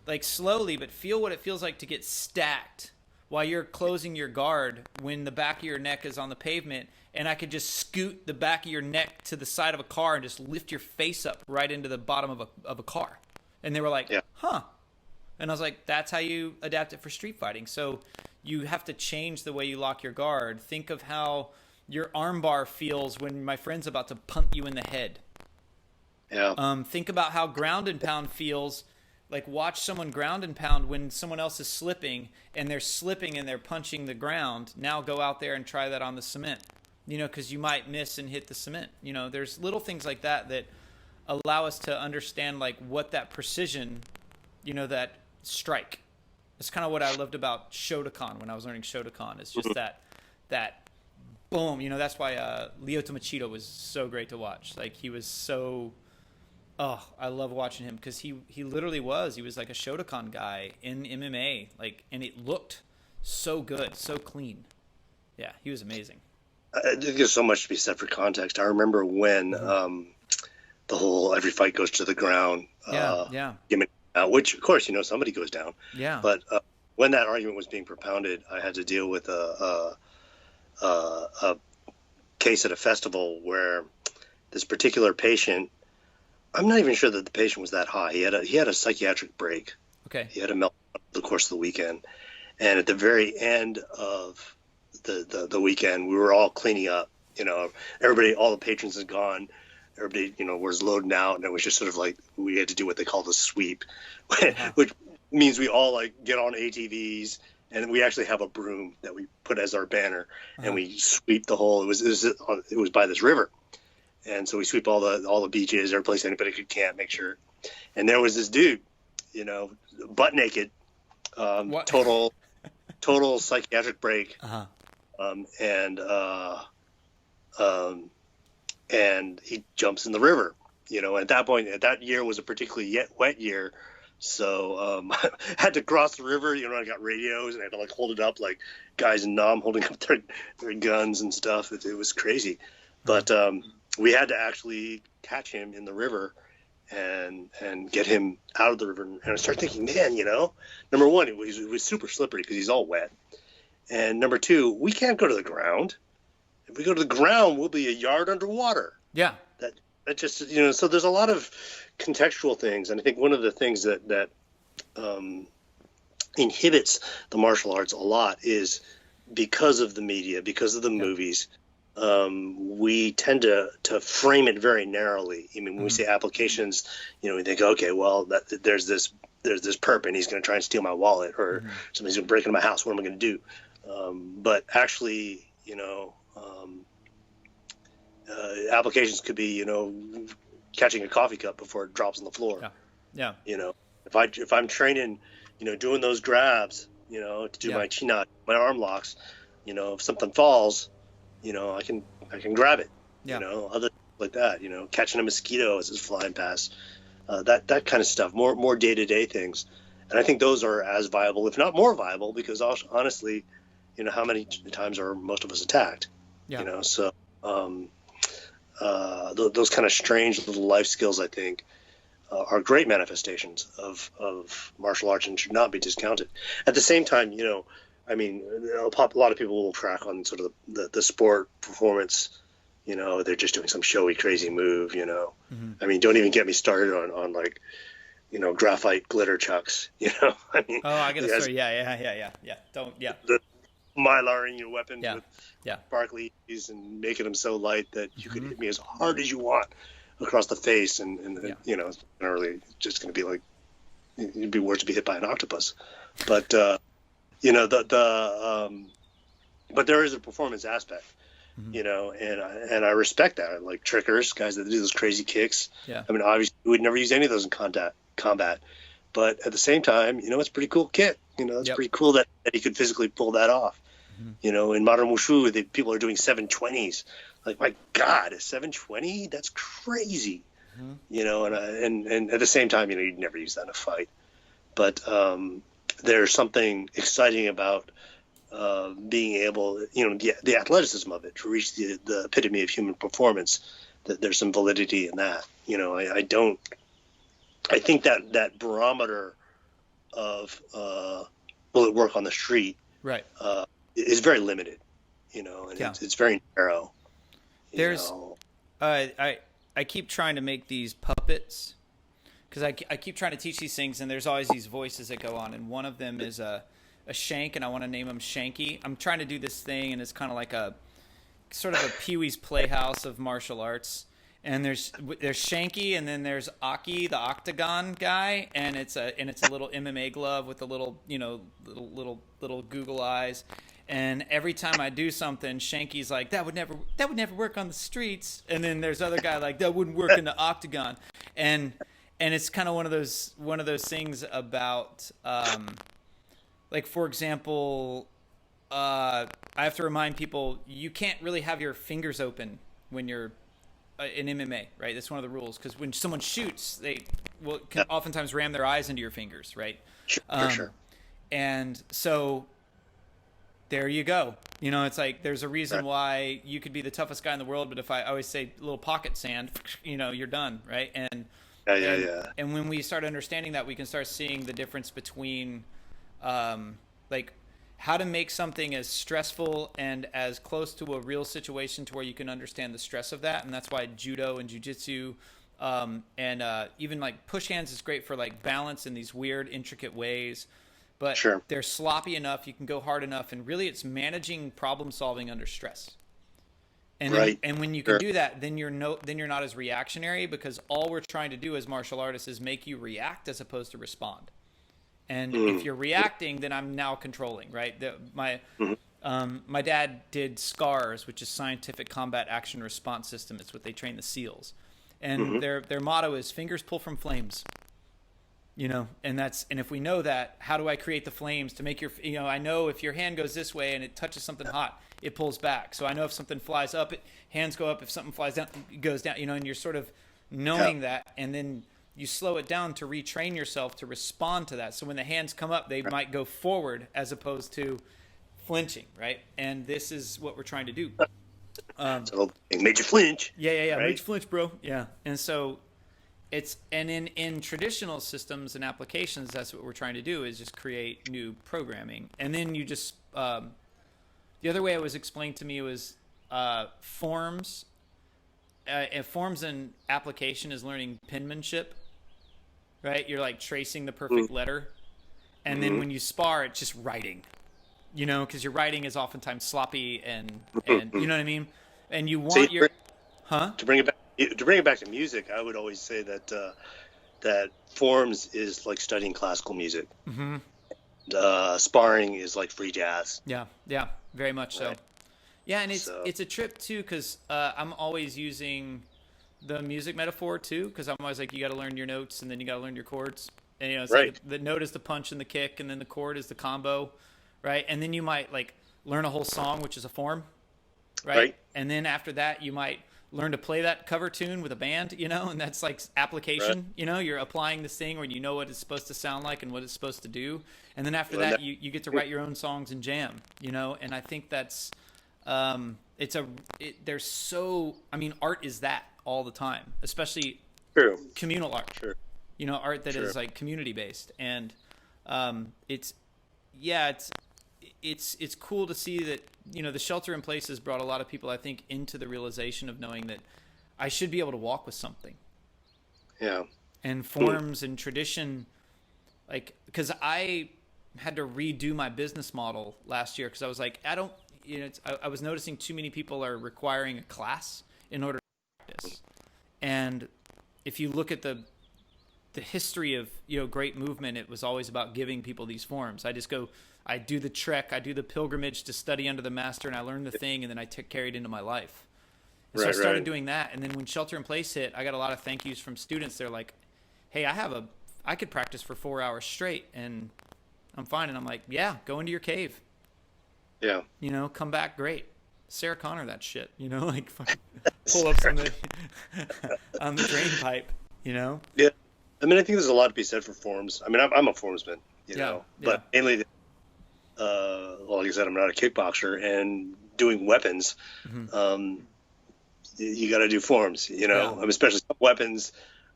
like, slowly, but feel what it feels like to get stacked while you're closing your guard when the back of your neck is on the pavement, and I could just scoot the back of your neck to the side of a car and just lift your face up right into the bottom of a car. And they were like, huh. And I was like, that's how you adapt it for street fighting. So you have to change the way you lock your guard. Think of how your armbar feels when my friend's about to punt you in the head. Yeah. Think about how ground and pound feels. Like, watch someone ground and pound when someone else is slipping, and they're slipping and they're punching the ground. Now go out there and try that on the cement, because you might miss and hit the cement. There's little things like that allow us to understand, like, what that precision, that strike. That's kind of what I loved about Shotokan when I was learning Shotokan. It's just that boom. That's why Lyoto Machida was so great to watch. Like, he was so... Oh, I love watching him because he literally was. He was like a Shotokan guy in MMA, like, and it looked so good, so clean. Yeah, he was amazing. There's so much to be said for context. I remember when the whole every fight goes to the ground. Which, of course, somebody goes down. Yeah. But when that argument was being propounded, I had to deal with a case at a festival where this particular patient. I'm not even sure that the patient was that high. He had a psychiatric break. Okay. He had a meltdown over the course of the weekend, and at the very end of the weekend, we were all cleaning up. Everybody, all the patrons had gone. Everybody, was loading out, and it was just sort of like we had to do what they call the sweep, which means we all like get on ATVs, and we actually have a broom that we put as our banner, and we sweep the whole. It was by this river. And so we sweep all the beaches, every place anybody could camp, make sure. And there was this dude, butt naked, total psychiatric break, and he jumps in the river, And at that point, that year was a particularly wet year, so I had to cross the river. I got radios and I had to like hold it up, like guys in Nam holding up their guns and stuff. It was crazy, but. We had to actually catch him in the river and get him out of the river. And I started thinking, man, number one, it was super slippery because he's all wet. And number two, we can't go to the ground. If we go to the ground, we'll be a yard underwater. Yeah. That just, so there's a lot of contextual things. And I think one of the things that inhibits the martial arts a lot is because of the media, because of the movies. We tend to frame it very narrowly. I mean, when we say applications, we think, okay, well, there's this perp and he's going to try and steal my wallet, or somebody's going to break into my house. What am I going to do? But actually, applications could be, catching a coffee cup before it drops on the floor. Yeah. If I'm training, doing those grabs, to do my chin, my arm locks, if something falls, I can grab it. Other like that, catching a mosquito as it's flying past, that kind of stuff, more day-to-day things. And I think those are as viable, if not more viable, because honestly, how many times are most of us attacked? So those kind of strange little life skills, I think, are great manifestations of martial arts and should not be discounted. At the same time, I mean, a lot of people will track on sort of the sport performance. They're just doing some showy, crazy move. I mean, don't even get me started on like, graphite glitter chucks. I mean, I get a story. Yeah. The mylaring your weapons with Yeah. sparkly and making them so light that you could hit me as hard as you want across the face, and it's really just going to be like, it'd be worse to be hit by an octopus. But but there is a performance aspect, and I respect that. I like trickers, guys that do those crazy kicks. Yeah. I mean, obviously we would never use any of those in combat, but at the same time, it's a pretty cool kick. It's pretty cool that he could physically pull that off. In modern wushu, people are doing 720s. Like, my God, a 720? That's crazy. And at the same time, you'd never use that in a fight. But there's something exciting about being able, the athleticism of it, to reach the epitome of human performance. That there's some validity in that. I think that barometer of will it work on the street, Right. Is very limited, and it's very narrow. There's, I keep trying to make these puppets, because I keep trying to teach these things, and there's always these voices that go on, and one of them is a shank, and I want to name him Shanky. I'm trying to do this thing, and it's kind of like a sort of a Pee-wee's Playhouse of martial arts. And there's Shanky, and then there's Aki, the octagon guy, and it's a little MMA glove with a little little Google eyes. And every time I do something, Shanky's like, that would never work on the streets. And then there's other guy like, that wouldn't work in the octagon. And it's kind of one of those things about like, for example, I have to remind people, you can't really have your fingers open when you're in MMA, right? That's one of the rules, because when someone shoots, they can oftentimes ram their eyes into your fingers, right? For sure. And so there you go. It's like, there's a reason why you could be the toughest guy in the world, but if I always say little pocket sand, you're done, right? And And when we start understanding that, we can start seeing the difference between like how to make something as stressful and as close to a real situation to where you can understand the stress of that. And that's why judo and jujitsu and even like push hands is great for like balance in these weird, intricate ways. But they're sloppy enough, you can go hard enough, and really it's managing problem solving under stress. And and when you can do that, then you're not as reactionary, because all we're trying to do as martial artists is make you react as opposed to respond. And if you're reacting, then I'm now controlling, right? My dad did SCARS, which is Scientific Combat Action Response System. It's what they train the SEALs. And their motto is fingers pull from flames. And if we know that, how do I create the flames to make I know if your hand goes this way and it touches something hot, it pulls back. So I know if something flies up, hands go up. If something flies down, it goes down, and you're sort of knowing that, and then you slow it down to retrain yourself to respond to that. So when the hands come up, they might go forward as opposed to flinching, right? And this is what we're trying to do. So it made you flinch. Yeah. Right? Made you flinch, bro. Yeah. And so in traditional systems and applications, that's what we're trying to do, is just create new programming. And then you just, the other way it was explained to me was forms. Forms and application is learning penmanship. Right, you're like tracing the perfect letter, And then when you spar, it's just writing, because your writing is oftentimes sloppy and you know what I mean? And you want to bring it back to music, I would always say that that forms is like studying classical music. Sparring is like free jazz. Yeah, very much so. Yeah, and it's a trip too, because I'm always using the music metaphor too, because I'm always like, you got to learn your notes and then you got to learn your chords. And it's like the note is the punch and the kick, and then the chord is the combo, right? And then you might like learn a whole song, which is a form, right? And then after that, you might learn to play that cover tune with a band, and that's like application. You're applying this thing where you know what it's supposed to sound like and what it's supposed to do. And then after that, you get to write your own songs and jam, and I think that's there's so, I mean, art is that all the time, especially communal art. Art that is like community based, and it's cool to see that the shelter in place has brought a lot of people, I think, into the realization of knowing that I should be able to walk with something. Yeah. And forms and tradition, like, because I had to redo my business model last year because I was like, I was noticing too many people are requiring a class in order to practice. And if you look at the history of great movement, it was always about giving people these forms. I do the trek, I do the pilgrimage to study under the master, and I learn the thing, and then I carry it into my life. And so I started doing that, and then when shelter in place hit, I got a lot of thank yous from students. They're like, hey, I could practice for 4 hours straight and I'm fine. And I'm like, yeah, go into your cave. Yeah. Come back, great. Sarah Connor that shit, like pull up on the on the drain pipe, Yeah. I mean, I think there's a lot to be said for forms. I mean, I'm a formsman, but mainly, like I said, I'm not a kickboxer, and doing weapons, you got to do forms, I mean, especially some weapons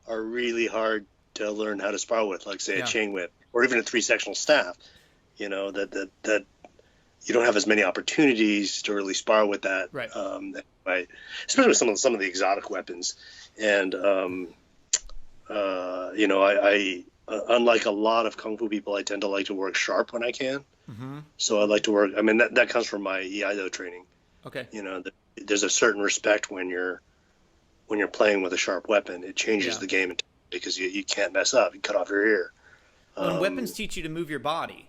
are really hard to learn how to spar with, like say a chain whip or even a 3-sectional staff, that you don't have as many opportunities to really spar with that, right? Especially with some of the exotic weapons, and I unlike a lot of kung fu people, I tend to like to work sharp when I can. So I like to work. I mean, that comes from my Iaido training. Okay. There's a certain respect when you're playing with a sharp weapon. It changes the game because you can't mess up. You cut off your ear. When weapons teach you to move your body.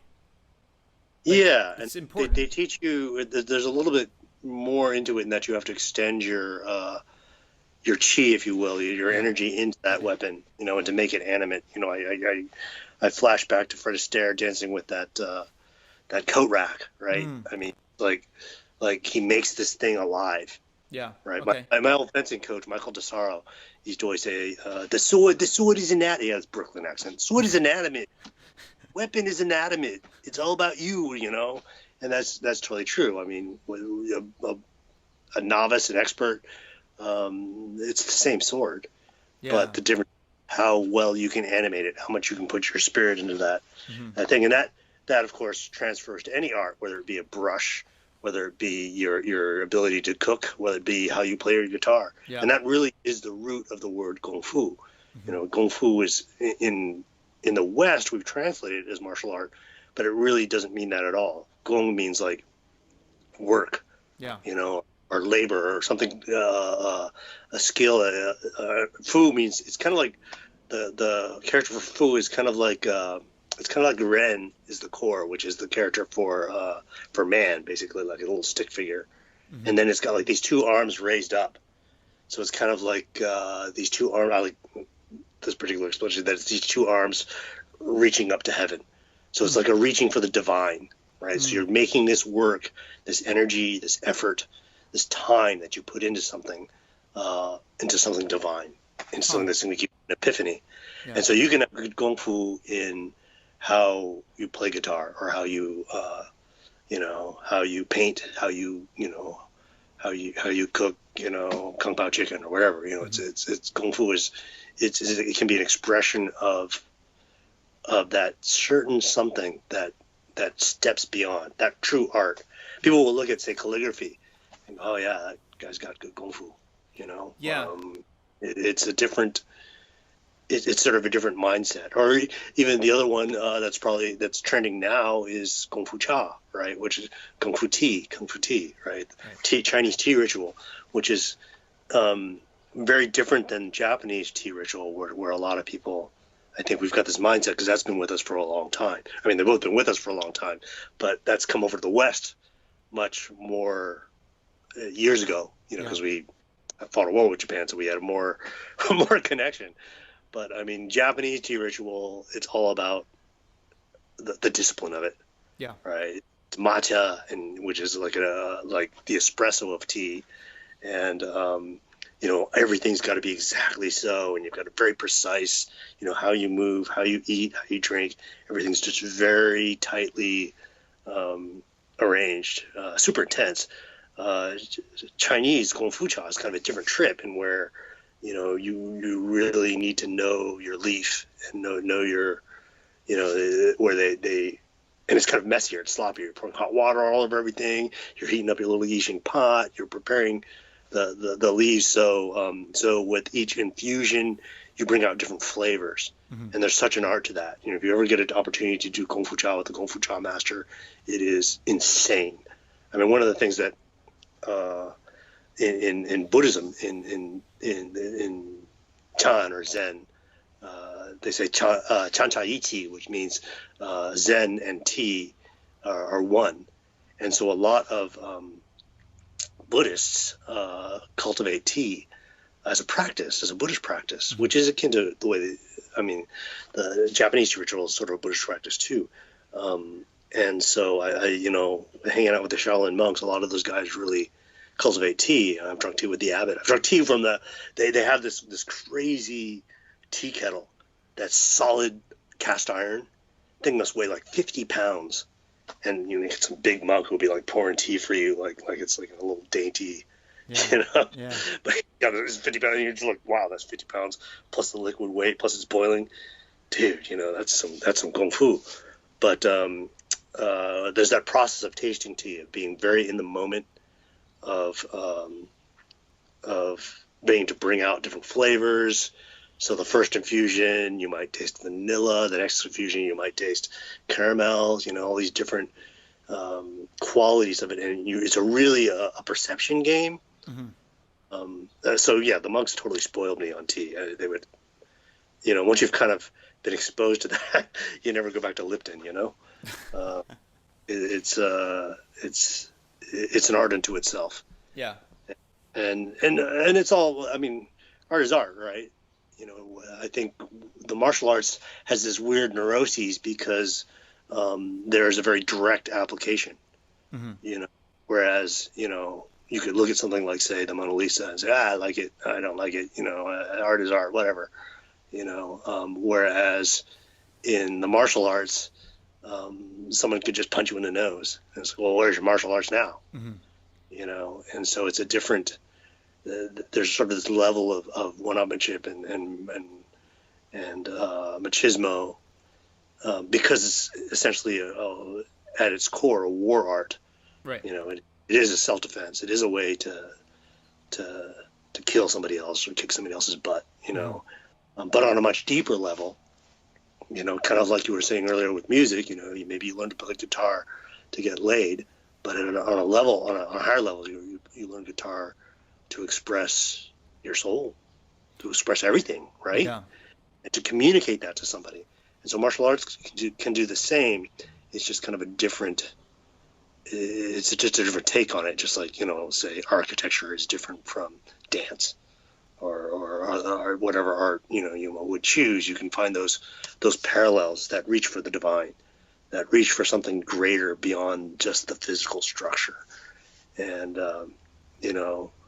It's and important. They teach you. There's a little bit more into it in that you have to extend your chi, if you will, your energy into that weapon, and to make it animate. I flash back to Fred Astaire dancing with that coat rack, right? I mean, like he makes this thing alive. Yeah. Right. Okay. My old fencing coach, Michael DeSaro, used to always say, the sword is inanimate. He has Brooklyn accent. Sword is inanimate. Weapon is inanimate. It's all about you, and that's totally true. I mean, a novice, an expert, it's the same sword, but the difference, how well you can animate it, how much you can put your spirit into that thing, and that of course transfers to any art, whether it be a brush, whether it be your ability to cook, whether it be how you play your guitar, and that really is the root of the word Kung Fu. Kung Fu is in the West, we've translated it as martial art, but it really doesn't mean that at all. Gong means like work, or labor or something, a skill. Fu means, it's kind of like the character for Fu is kind of like it's kind of like Ren is the core, which is the character for man, basically like a little stick figure, and then it's got like these two arms raised up, so it's kind of like these two arms. I like this particular explanation, that it's these two arms reaching up to heaven. So it's like a reaching for the divine, right? So you're making this work, this energy, this effort, this time that you put into something divine, into something that's going to give you an epiphany. And so you can have good kung fu in how you play guitar, or how you, how you paint, how you cook, kung pao chicken or whatever. It's kung fu it can be an expression of that certain something that steps beyond that true art. People will look at, say, calligraphy, and oh yeah, that guy's got good kung fu. It's a different. it's sort of a different mindset. Or even the other one that's trending now is Kung Fu Cha, right? Which is Kung Fu tea, right? Chinese tea ritual, which is very different than Japanese tea ritual, where a lot of people, I think we've got this mindset because that's been with us for a long time. I mean, they've both been with us for a long time, but that's come over to the West much more years ago, because we fought a war with Japan, so we had more connection. But I mean, Japanese tea ritual, it's all about the discipline of it. Yeah. Right. It's matcha, which is like the espresso of tea, and everything's got to be exactly so, and you've got to very precise. How you move, how you eat, how you drink. Everything's just very tightly arranged, super intense. Chinese Kung Fu Cha is kind of a different trip, and where you really need to know your leaf and know your, where they and it's kind of messier, it's sloppier. You're pouring hot water all over everything. You're heating up your little Yixing pot. You're preparing the leaves. So with each infusion, you bring out different flavors, and there's such an art to that. If you ever get an opportunity to do Kung Fu Cha with the Kung Fu Cha master, it is insane. I mean, one of the things that in Buddhism, in Chan or Zen, they say Chan Cha Yi Ti, which means Zen and Tea are one. And so a lot of Buddhists cultivate tea as a practice, as a Buddhist practice, which is akin to the way the Japanese ritual is sort of a Buddhist practice too. And so I hanging out with the Shaolin monks, a lot of those guys really cultivate tea. I've drunk tea with the abbot. I've drunk tea from they have this crazy tea kettle that's solid cast iron. Thing must weigh like 50 pounds. And you get some big monk who'll be like pouring tea for you, like it's like a little dainty, Yeah. But it's 50 pounds, and you're just like, wow, that's 50 pounds plus the liquid weight plus it's boiling, dude. That's some kung fu. But there's that process of tasting tea, of being very in the moment, of being to bring out different flavors. So the first infusion, you might taste vanilla. The next infusion, you might taste caramel. All these different qualities of it, and it's really a perception game. So yeah, the monks totally spoiled me on tea. They would, once you've kind of been exposed to that, you never go back to Lipton. It's an art unto itself. Yeah. And it's all. I mean, art is art, right? I think the martial arts has this weird neuroses because there is a very direct application. Whereas you could look at something like, say, the Mona Lisa and say, I like it, I don't like it. Art is art, whatever. Whereas in the martial arts, someone could just punch you in the nose and say, well, where's your martial arts now? And so it's a different. There's sort of this level of one-upmanship and machismo because it's essentially at its core a war art. Right. It is a self-defense. It is a way to kill somebody else or kick somebody else's butt. But on a much deeper level, kind of like you were saying earlier with music. Maybe you learn to play guitar to get laid, but on a higher level, you learn guitar to express your soul, to express everything, right? Yeah. And to communicate that to somebody. And so martial arts can do the same. It's just kind of it's just a different take on it. Just like, say architecture is different from dance or whatever art, you would choose. You can find those parallels that reach for the divine, that reach for something greater beyond just the physical structure. And,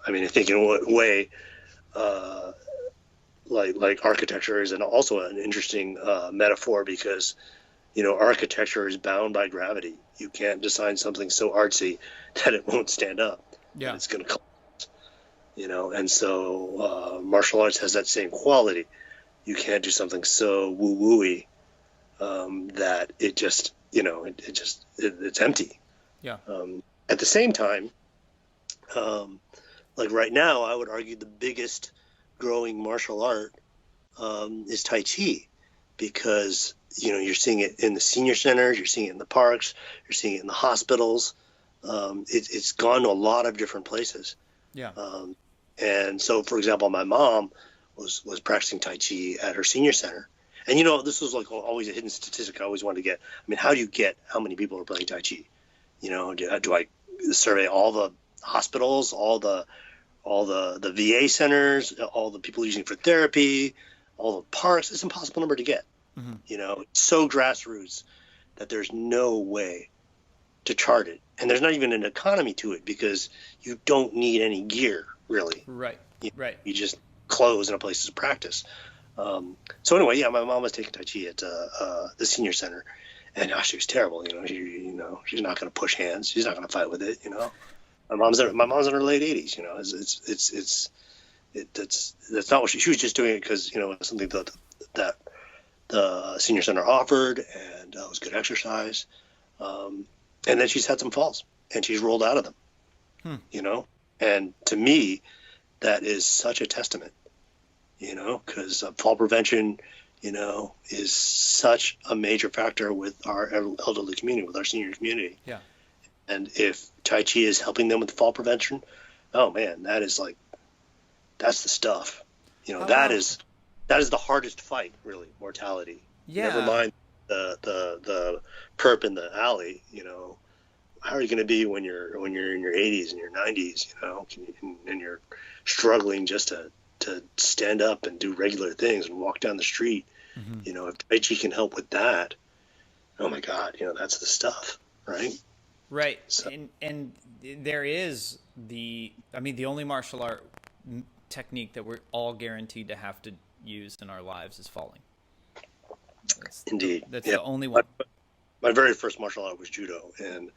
I think in a way, like architecture is also an interesting metaphor because, architecture is bound by gravity. You can't design something so artsy that it won't stand up. Yeah. It's going to collapse. And so martial arts has that same quality. You can't do something so woo-wooey that it just, it's empty. Yeah. At the same time, like right now, I would argue the biggest growing martial art is Tai Chi, because you're seeing it in the senior centers, you're seeing it in the parks, you're seeing it in the hospitals. It's gone to a lot of different places. Yeah. And so, for example, my mom was practicing Tai Chi at her senior center. And, this was like always a hidden statistic I always wanted to get. I mean, how do you get how many people are playing Tai Chi? Do I survey all the hospitals, all the VA centers, all the people using it for therapy, all the parks? It's an impossible number to get. Mm-hmm. It's so grassroots that there's no way to chart it. And there's not even an economy to it, because you don't need any gear, really. Right. Right. You just clothes and a place to practice. So anyway, yeah, my mom was taking Tai Chi at the senior center, and she was terrible. She's not going to push hands. She's not going to fight with it. My mom's in her late 80s. That's not what she was just doing it because it was something that the senior center offered, and it was good exercise. And then she's had some falls, and she's rolled out of them. And to me, that is such a testament. Because fall prevention, is such a major factor with our elderly community, with our senior community. Yeah. And if Tai Chi is helping them with fall prevention, oh man, that's the stuff. That is the hardest fight, really, mortality. Yeah. Never mind the perp in the alley. How are you going to be when you're in your 80s and your 90s? And you're struggling just to stand up and do regular things and walk down the street. Mm-hmm. If Tai Chi can help with that, oh my God, that's the stuff, right? Right. So. And there is the only martial art technique that we're all guaranteed to have to use in our lives is falling. Indeed. That's the only one. My very first martial art was judo. And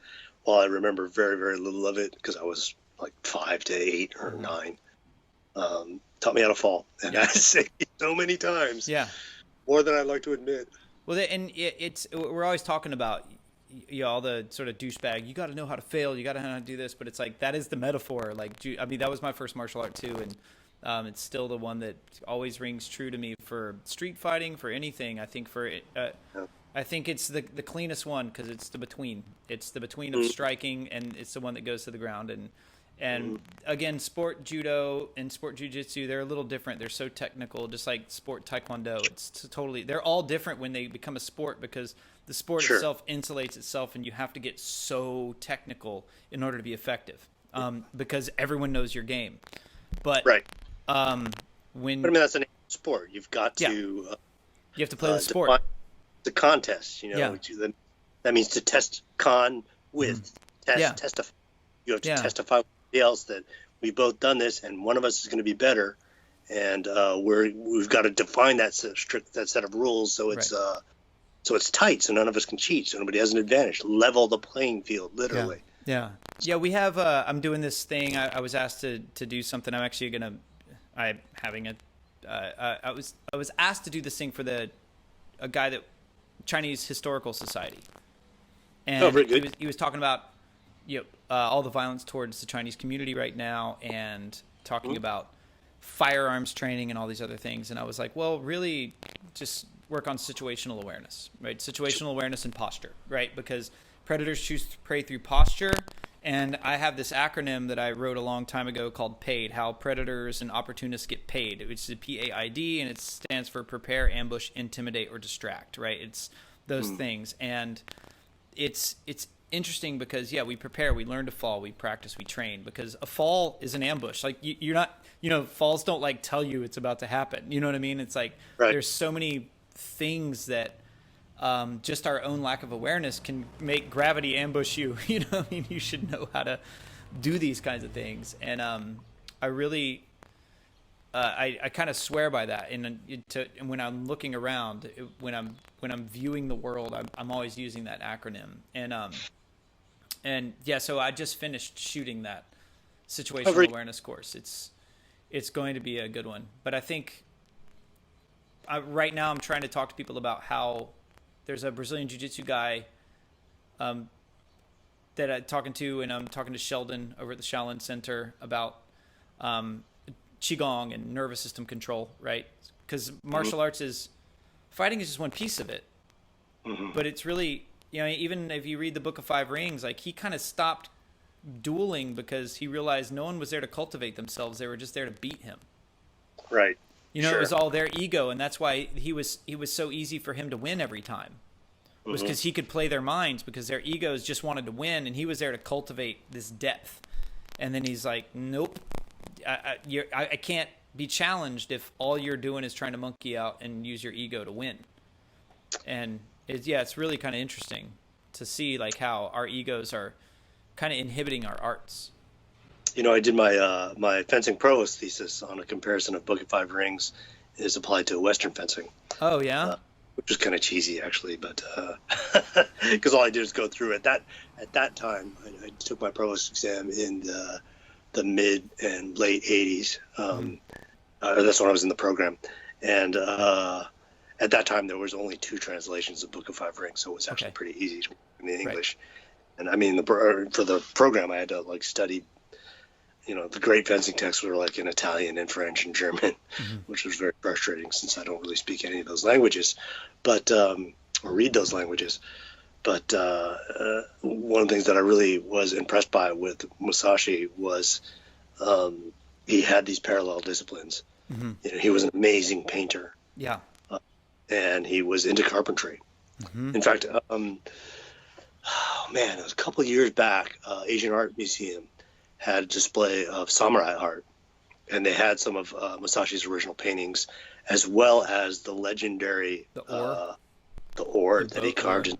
while I remember very, very little of it, because I was like 5 to 8 or 9, taught me how to fall. And I say so many times. Yeah. More than I'd like to admit. Well, and we're always talking about all the sort of douchebag, you got to know how to fail, you got to know how to do this, but it's like that is the metaphor. Like, that was my first martial art too, and it's still the one that always rings true to me for street fighting, for anything. I think I think it's the cleanest one because it's the between. It's the between of striking, and it's the one that goes to the ground. And again, sport judo and sport jiu-jitsu, they're a little different. They're so technical, just like sport taekwondo. They're all different when they become a sport because the sport itself insulates itself, and you have to get so technical in order to be effective because everyone knows your game. But right. When that's a sport. You've got to you have to play the sport. The contest, that means to test with testify. You have to testify with somebody else that we've both done this, and one of us is going to be better, and we've got to define that set of rules so it's it's tight, so none of us can cheat, so nobody has an advantage. Level the playing field, literally. Yeah. We have. I'm doing this thing. I was asked to do something. I'm actually gonna. I'm having a. I was asked to do this thing for a guy that Chinese Historical Society, and very good. He was talking about all the violence towards the Chinese community right now, and talking about firearms training and all these other things. And I was like, well, really, just work on situational awareness, right? Situational awareness and posture, right? Because predators choose to prey through posture. And I have this acronym that I wrote a long time ago called PAID, how predators and opportunists get paid, which is PAID, and it stands for prepare, ambush, intimidate, or distract, right? It's those things. And it's interesting because, we prepare, we learn to fall, we practice, we train, because a fall is an ambush. Like, you're not, falls don't, like, tell you it's about to happen. You know what I mean? It's like there's so many things that just our own lack of awareness can make gravity ambush you. You should know how to do these kinds of things. And I really, I kind of swear by that. And when I'm looking around, when I'm viewing the world, I'm always using that acronym. And so I just finished shooting that situational awareness course. It's going to be a good one. But I think right now I'm trying to talk to people about how there's a Brazilian Jiu-Jitsu guy that I'm talking to, and I'm talking to Sheldon over at the Shaolin Center about qigong and nervous system control, right? Because martial arts fighting is just one piece of it, but it's really, even if you read the Book of Five Rings, like he kind of stopped dueling because he realized no one was there to cultivate themselves; they were just there to beat him. Right. It was all their ego, and that's why he was so easy for him to win every time. Was because he could play their minds, because their egos just wanted to win, and he was there to cultivate this depth. And then he's like, nope, I can't be challenged if all you're doing is trying to monkey out and use your ego to win. And it's really kind of interesting to see like how our egos are kind of inhibiting our arts. I did my my fencing provost thesis on a comparison of Book of Five Rings is applied to Western fencing. Oh yeah. Which was kind of cheesy, actually, but because all I did was go through it. At that time, I took my provost exam in the mid and late '80s. That's when I was in the program, and at that time there was only 2 translations of Book of Five Rings, so it was actually pretty easy to read in English. Right. And I mean, for the program, I had to like study. The great fencing texts were like in Italian and French and German, which was very frustrating since I don't really speak any of those languages, or read those languages. But one of the things that I really was impressed by with Musashi was he had these parallel disciplines. He was an amazing painter. Yeah. And he was into carpentry. In fact, it was a couple of years back, Asian Art Museum had a display of samurai art, and they had some of Musashi's original paintings, as well as the legendary the oar that he carved in,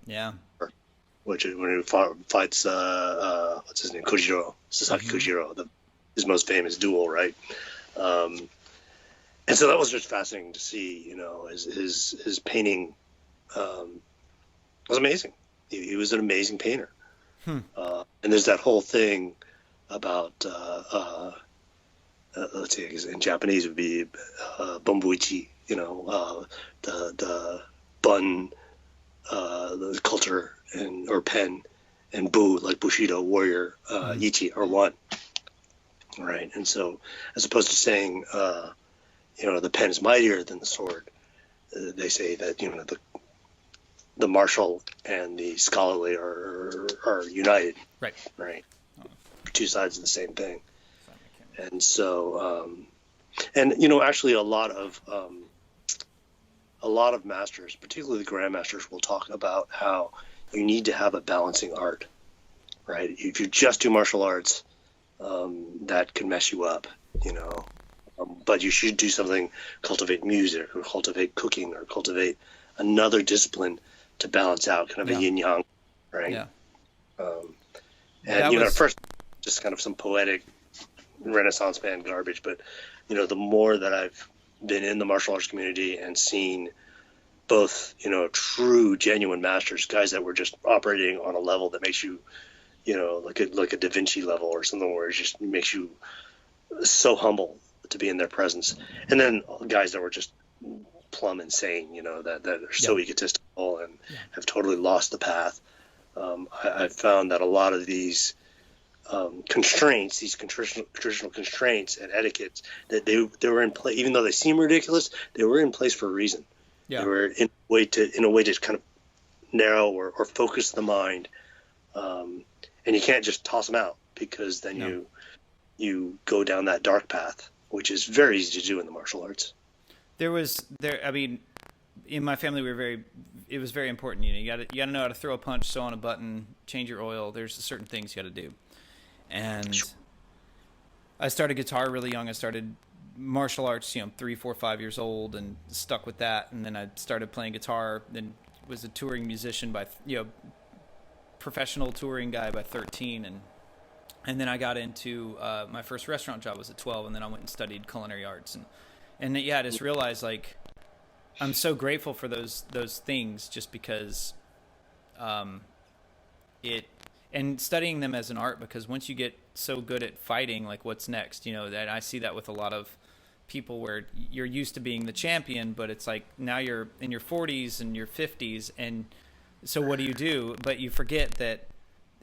which is when he fights what's his name, Sasaki Kojiro, his most famous duel, right? And so that was just fascinating to see. His painting was amazing. He was an amazing painter. And there's that whole thing about let's see, in Japanese it would be bonbuichi, the bun, the culture or pen, and bu, like bushido, warrior, ichi are one, right? And so as opposed to saying the pen is mightier than the sword, they say that the martial and the scholarly are united, right? 2 sides of the same thing. And so actually a lot of masters, particularly the grandmasters, will talk about how you need to have a balancing art, right? If you just do martial arts, that can mess you up, but you should do something, cultivate music or cultivate cooking or cultivate another discipline to balance out, kind of a yin yang, right? At first just kind of some poetic Renaissance man garbage, but the more that I've been in the martial arts community and seen both true genuine masters, guys that were just operating on a level that makes you like a Da Vinci level or something, where it just makes you so humble to be in their presence, and then guys that were just plumb insane, that are so egotistical and have totally lost the path. I've found that a lot of these constraints, these traditional constraints and etiquettes, that they were in place, even though they seem ridiculous, they were in place for a reason. They were in a way to kind of narrow or focus the mind, and you can't just toss them out, because then you go down that dark path, which is very easy to do in the martial arts. I mean, in my family, it was very important. You got to know how to throw a punch, sew on a button, change your oil. There's certain things you got to do. And I started guitar really young. I started martial arts, 3, 4, 5 years old, and stuck with that. And then I started playing guitar, then was a touring musician professional touring guy by 13. And then I got into, my first restaurant job was at 12. And then I went and studied culinary arts. And I just realized, like, I'm so grateful for those things, just because and studying them as an art, because once you get so good at fighting, like, what's next? That I see that with a lot of people, where you're used to being the champion, but it's like now you're in your 40s and your 50s, and so what do? But you forget that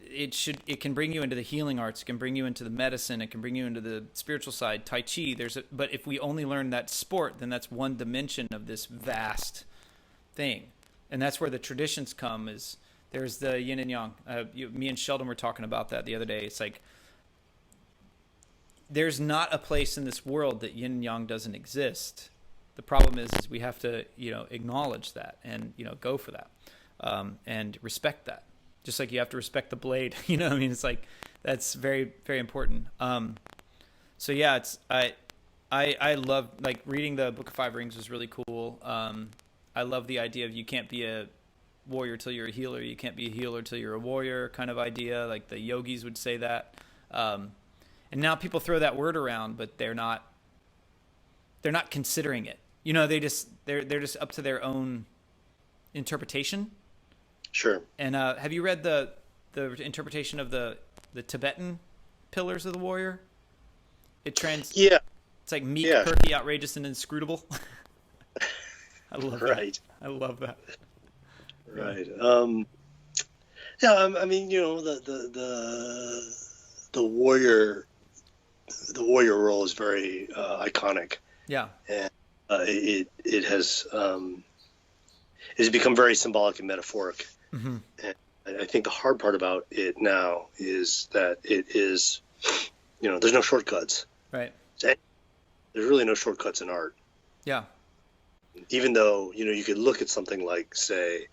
it can bring you into the healing arts, it can bring you into the medicine, it can bring you into the spiritual side, Tai Chi. But if we only learn that sport, then that's one dimension of this vast thing. And that's where the traditions come, is there's the yin and yang. Me and Sheldon were talking about that the other day. It's like, there's not a place in this world that yin and yang doesn't exist. The problem is we have to, acknowledge that and, go for that, and respect that. Just like you have to respect the blade, it's like, that's very, very important. So yeah, I love, like, reading the Book of Five Rings was really cool. I love the idea of you can't be a warrior till you're a healer. You can't be a healer till you're a warrior kind of idea. Like the yogis would say that. And now people throw that word around, but they're not considering it. They're just up to their own interpretation. Sure. And have you read the interpretation of the Tibetan pillars of the warrior? Yeah. It's like meek, perky, outrageous, and inscrutable. I love that. Right. I love that. Right. Yeah. I mean, the warrior role is very iconic. Yeah. And it has become very symbolic and metaphoric. Mm-hmm. And I think the hard part about it now is that it is, there's no shortcuts. Right. There's really no shortcuts in art. Yeah. Even though, you could look at something like, say,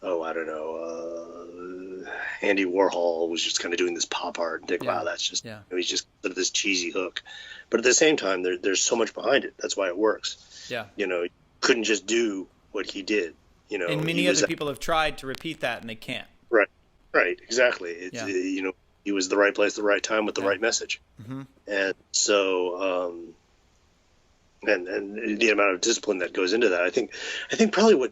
I don't know, Andy Warhol was just kind of doing this pop art and think, wow, that's just, he's just this cheesy hook. But at the same time, there's so much behind it. That's why it works. Yeah. You couldn't just do what he did. And many other people have tried to repeat that, and they can't. Right. Right. Exactly. He was the right place, the right time with the right message. Mm-hmm. And so, and the amount of discipline that goes into that, I think probably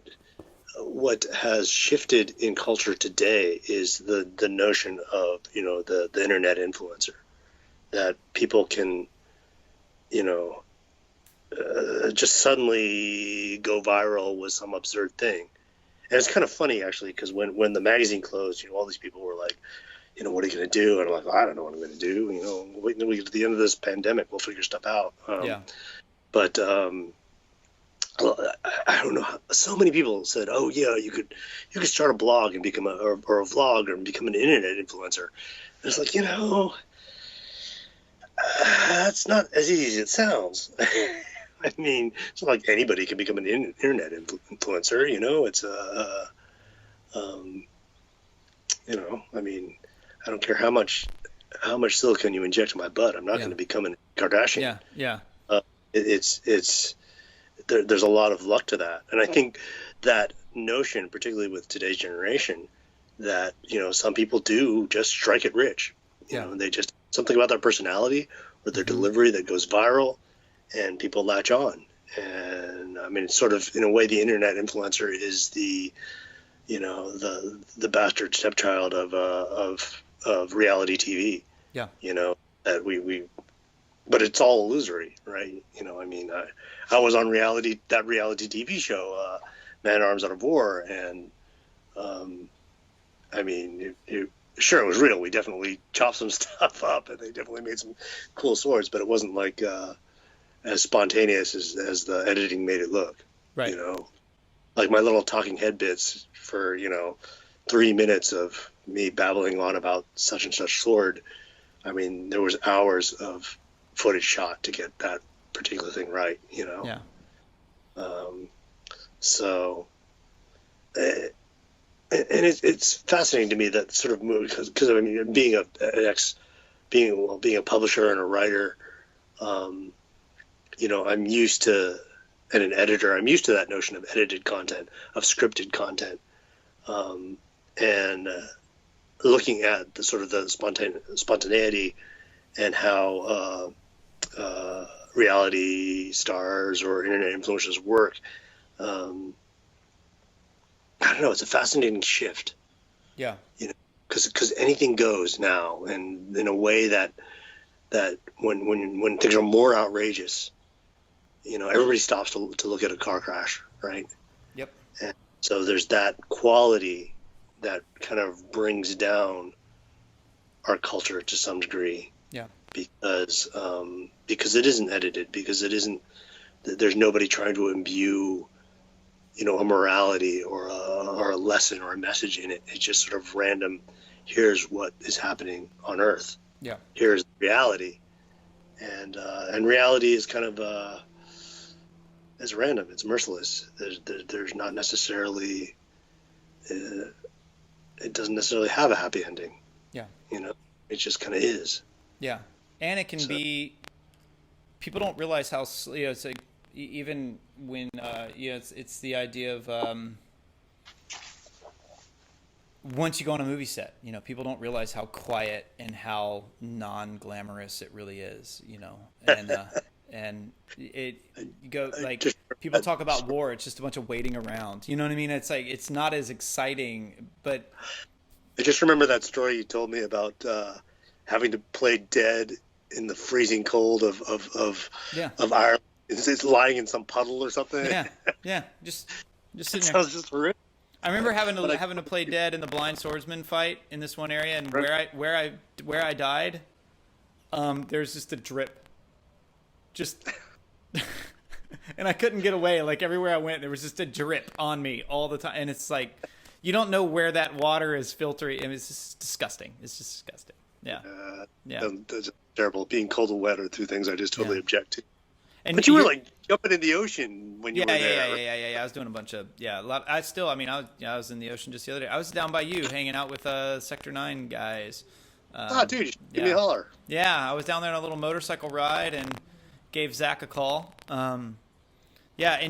what has shifted in culture today is the notion of, the internet influencer, that people can, just suddenly go viral with some absurd thing. And it's kind of funny, actually, because when the magazine closed, all these people were like, what are you going to do? And I'm like, well, I don't know what I'm going to do. Wait until we get to the end of this pandemic, we'll figure stuff out. But I don't know. So many people said, "Oh yeah, you could start a blog and become or a vlog and become an internet influencer." And it's like, that's not as easy as it sounds. I mean, it's not like anybody can become an internet influencer. It's I mean, I don't care how much silicone you inject in my butt, I'm not going to become a Kardashian. Yeah. There's a lot of luck to that. And I think that notion, particularly with today's generation, that, some people do just strike it rich. They just, something about their personality or their delivery that goes viral and people latch on. And I mean, it's sort of, in a way, the internet influencer is the bastard stepchild of reality TV. Yeah. That but it's all illusory, right? I mean, I was on reality TV show, Man Arms Out of War, and I mean, sure, it was real. We definitely chopped some stuff up, and they definitely made some cool swords, but it wasn't like as spontaneous as the editing made it look. Right. Like my little talking head bits for 3 minutes of me babbling on about such and such sword. I mean, there was hours of footage shot to get that particular thing right, Yeah. So, and it's fascinating to me that sort of move, because I mean, being a publisher and a writer, I'm used to, and an editor, I'm used to that notion of edited content, of scripted content, and looking at the sort of the spontaneity and how reality stars or internet influencers work. I don't know. It's a fascinating shift. Yeah. Because anything goes now, and in a way that when things are more outrageous, everybody stops to look at a car crash, right? Yep. And so there's that quality that kind of brings down our culture to some degree. Yeah. Because it isn't edited, because it isn't, there's nobody trying to imbue, a morality or a lesson or a message in it. It's just sort of random. Here's what is happening on Earth. Yeah. Here's reality, and reality is kind of it's random. It's merciless. There's not necessarily. It doesn't necessarily have a happy ending. Yeah. It just kind of is. Yeah, and it can be. People don't realize how it's like even when it's the idea of once you go on a movie set, people don't realize how quiet and how non-glamorous it really is, and you go like people talk about war, it's just a bunch of waiting around. You know what I mean? It's like it's not as exciting, but I just remember that story you told me about having to play dead in the freezing cold of Ireland. It's lying in some puddle or something. Yeah, just sitting there. Sounds just horrific. I remember having to play dead in the blind swordsman fight in this one area, and where I died, there's just a drip, and I couldn't get away. Like everywhere I went, there was just a drip on me all the time, and it's like you don't know where that water is filtering. And it's just disgusting. It's just disgusting. Yeah, That's terrible. Being cold and wet are two things I just totally object to. But you were like jumping in the ocean when you were there. Yeah. I was doing a bunch of a lot. I was in the ocean just the other day. I was down by you, hanging out with Sector 9 guys. Dude, give me a holler. Yeah, I was down there on a little motorcycle ride and gave Zach a call. And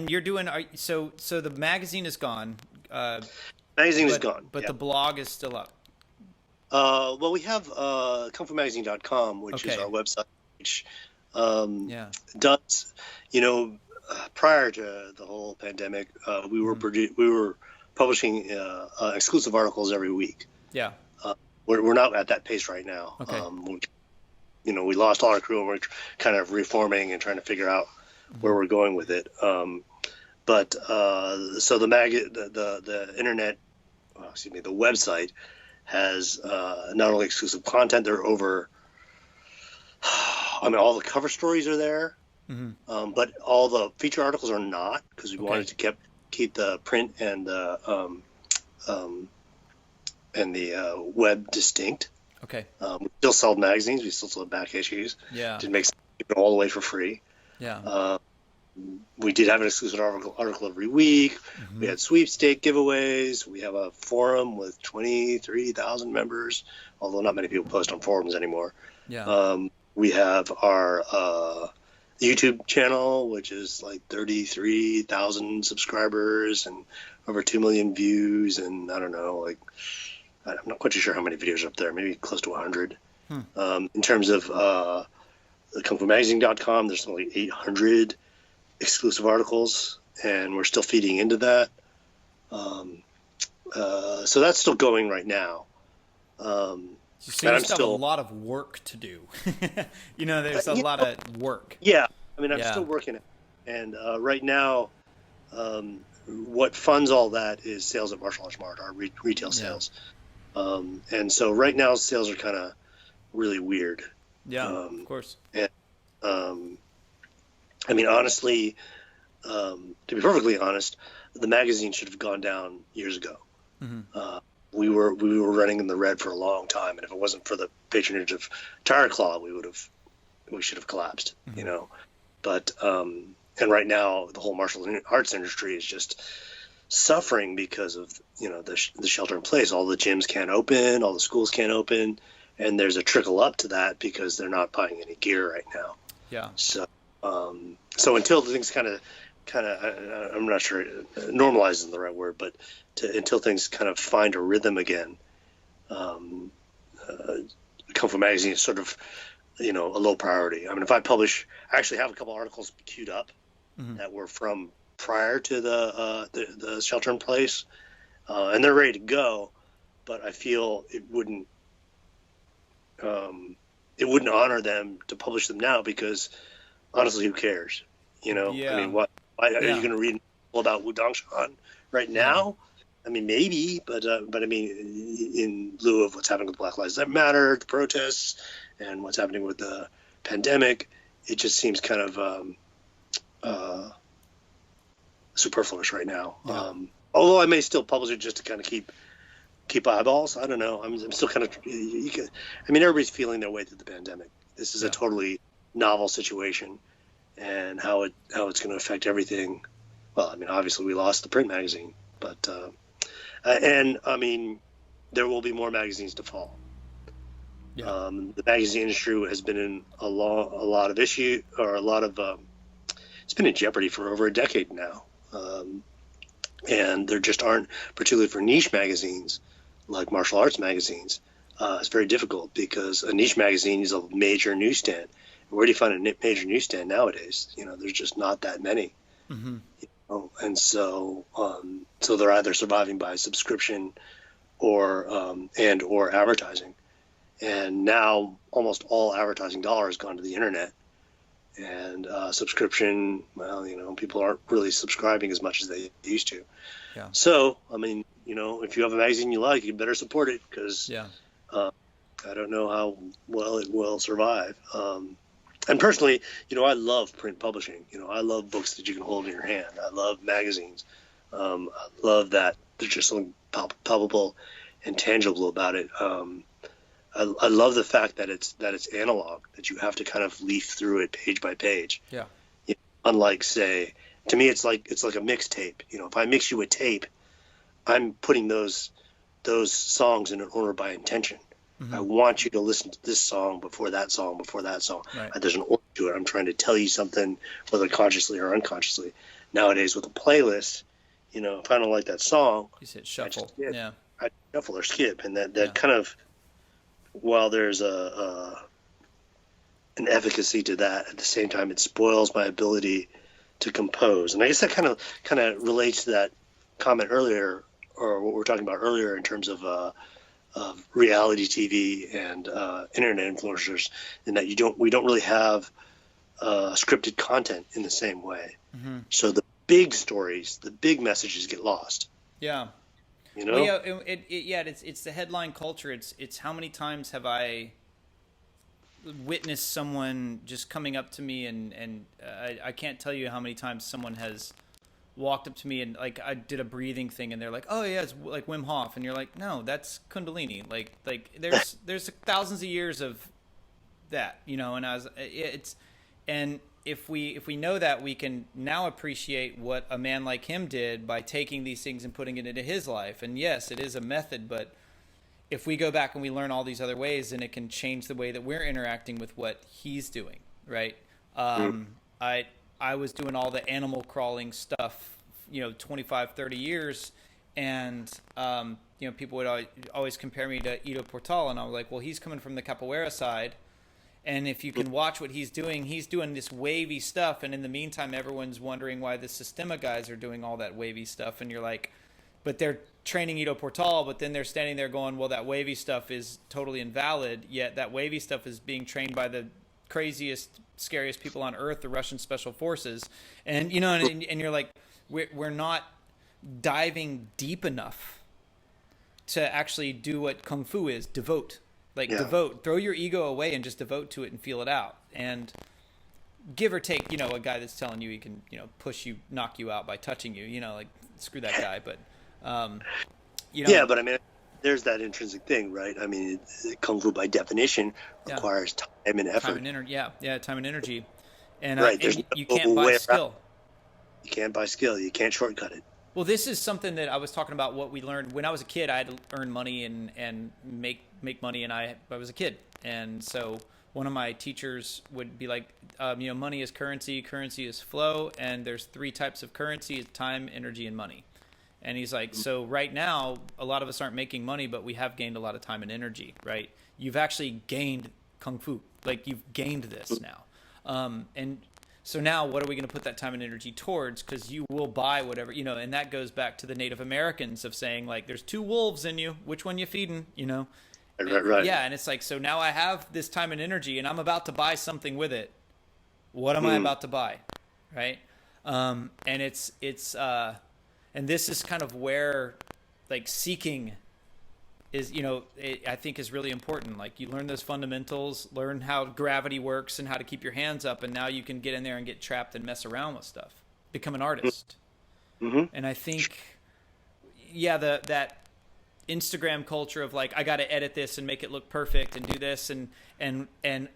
you're doing so the magazine is gone. Magazine is gone, but the blog is still up. Well, we have kungfumagazine.com, which is our website, which does, prior to the whole pandemic, we were publishing exclusive articles every week. Yeah. We're not at that pace right now. Okay. We lost all our crew and we're kind of reforming and trying to figure out where we're going with it. So the internet, the website has not only exclusive content, they're over. All the cover stories are there, but all the feature articles are not, because we wanted to keep the print and the web distinct. Okay. We still sell magazines. We still sell back issues. Yeah. Didn't make sense to give it all away for free. Yeah. We did have an exclusive article every week. We had sweepstake giveaways. We have a forum with 23,000 members, although not many people post on forums anymore. Yeah. We have our YouTube channel, which is like 33,000 subscribers and over 2 million views. And I don't know, I'm not quite sure how many videos are up there, maybe close to 100. In terms of kungfumagazine.com, there's only 800 exclusive articles, and we're still feeding into that. So that's still going right now. So you still have a lot of work to do. There's a lot of work. Yeah. I'm still working it. And right now, what funds all that is sales at Martial Arts Mart, our retail sales. And so right now, sales are kind of really weird. Yeah, of course. And, honestly, to be perfectly honest, the magazine should have gone down years ago. We were running in the red for a long time, and if it wasn't for the patronage of Tire Claw, we should have collapsed. But and right now the whole martial arts industry is just suffering because of the shelter in place. All the gyms can't open, all the schools can't open, and there's a trickle up to that because they're not buying any gear right now. Yeah. So until things kind of I'm not sure normalize isn't the right word, but until things kind of find a rhythm again, Kung Fu Magazine is sort of a low priority. If I actually have a couple articles queued up that were from prior to the shelter in place, and they're ready to go, but I feel it wouldn't honor them to publish them now, because honestly, who cares? Yeah. Why are you going to read about Wu Dongshan right now? I mean, maybe, but I mean, in lieu of what's happening with Black Lives Matter, the protests, and what's happening with the pandemic, it just seems kind of uh, superfluous right now. Yeah. Although I may still publish it just to kind of keep eyeballs. I don't know. I'm still kind of. I mean, everybody's feeling their way through the pandemic. This is a totally novel situation, and how it's going to affect everything. Well, I mean, obviously we lost the print magazine, but and I mean, there will be more magazines to fall. Yeah. The magazine industry has been in a lot of issue, or a lot of it's been in jeopardy for over a decade now. And there just aren't, particularly for niche magazines like martial arts magazines, it's very difficult because a niche magazine is a major newsstand. Where do you find a major newsstand nowadays? There's just not that many. Mm-hmm. And so they're either surviving by subscription or advertising. And now almost all advertising dollar has gone to the internet. And subscription, well, people aren't really subscribing as much as they used to. Yeah. So, I mean, if you have a magazine you like, you better support it, because I don't know how well it will survive. And personally, I love print publishing. I love books that you can hold in your hand. I love magazines. I love that there's just something palpable and tangible about it. I love the fact that it's analog, that you have to kind of leaf through it page by page. Yeah. Unlike, say, to me, it's like a mixtape. If I mix you a tape, I'm putting those songs in an order by intention. Mm-hmm. I want you to listen to this song before that song before that song. Right. There's an order to it. I'm trying to tell you something, whether consciously or unconsciously. Nowadays, with a playlist, if I don't like that song, you hit shuffle. I shuffle or skip, and that kind of, while there's an efficacy to that, at the same time it spoils my ability to compose. And I guess that kind of relates to that comment earlier, or what we were talking about earlier, in terms of reality TV and internet influencers, in that we don't really have scripted content in the same way. Mm-hmm. So the big stories, the big messages get lost. Yeah. Well, it's the headline culture. It's how many times have I witnessed someone just coming up to me, and I can't tell you how many times someone has walked up to me and, like, I did a breathing thing, and they're like, "Oh yeah, it's like Wim Hof," and you're like, "No, that's Kundalini." Like there's thousands of years of that, and if we know that, we can now appreciate what a man like him did by taking these things and putting it into his life. And yes, it is a method, but if we go back and we learn all these other ways, then it can change the way that we're interacting with what he's doing, right? I was doing all the animal crawling stuff, 25, 30 years, and people would always compare me to Ido Portal, and I was like, well, he's coming from the capoeira side. And if you can watch what he's doing this wavy stuff. And in the meantime, everyone's wondering why the Sistema guys are doing all that wavy stuff. And you're like, but they're training Ido Portal, but then they're standing there going, well, that wavy stuff is totally invalid. Yet that wavy stuff is being trained by the craziest, scariest people on earth, the Russian special forces. And, and you're like, we're not diving deep enough to actually do what Kung Fu is, devote. Devote, throw your ego away and just devote to it and feel it out. And give or take, a guy that's telling you he can, push you, knock you out by touching you, screw that guy. But, Yeah, but I mean, there's that intrinsic thing, right? I mean, Kung Fu by definition requires time and effort. Time and energy. And, right. And you can't buy skill. You can't buy skill. You can't shortcut it. Well, this is something that I was talking about, what we learned when I was a kid. I had to earn money and make money, and I was a kid. And so one of my teachers would be like, money is currency is flow, and there's 3 types of currency: it's time, energy, and money. And he's like, so right now, a lot of us aren't making money, but we have gained a lot of time and energy, right? You've actually gained Kung Fu. Like, you've gained this now. And so now what are we going to put that time and energy towards? Because you will buy whatever, and that goes back to the Native Americans of saying, like, there's 2 wolves in you. Which one you feeding, Right. Yeah, and it's like, so now I have this time and energy, and I'm about to buy something with it. What am I about to buy, right? And it's and this is kind of where like seeking is, I think is really important. Like you learn those fundamentals, learn how gravity works and how to keep your hands up. And now you can get in there and get trapped and mess around with stuff, become an artist. Mm-hmm. And I think, that Instagram culture of like, I got to edit this and make it look perfect and do this. And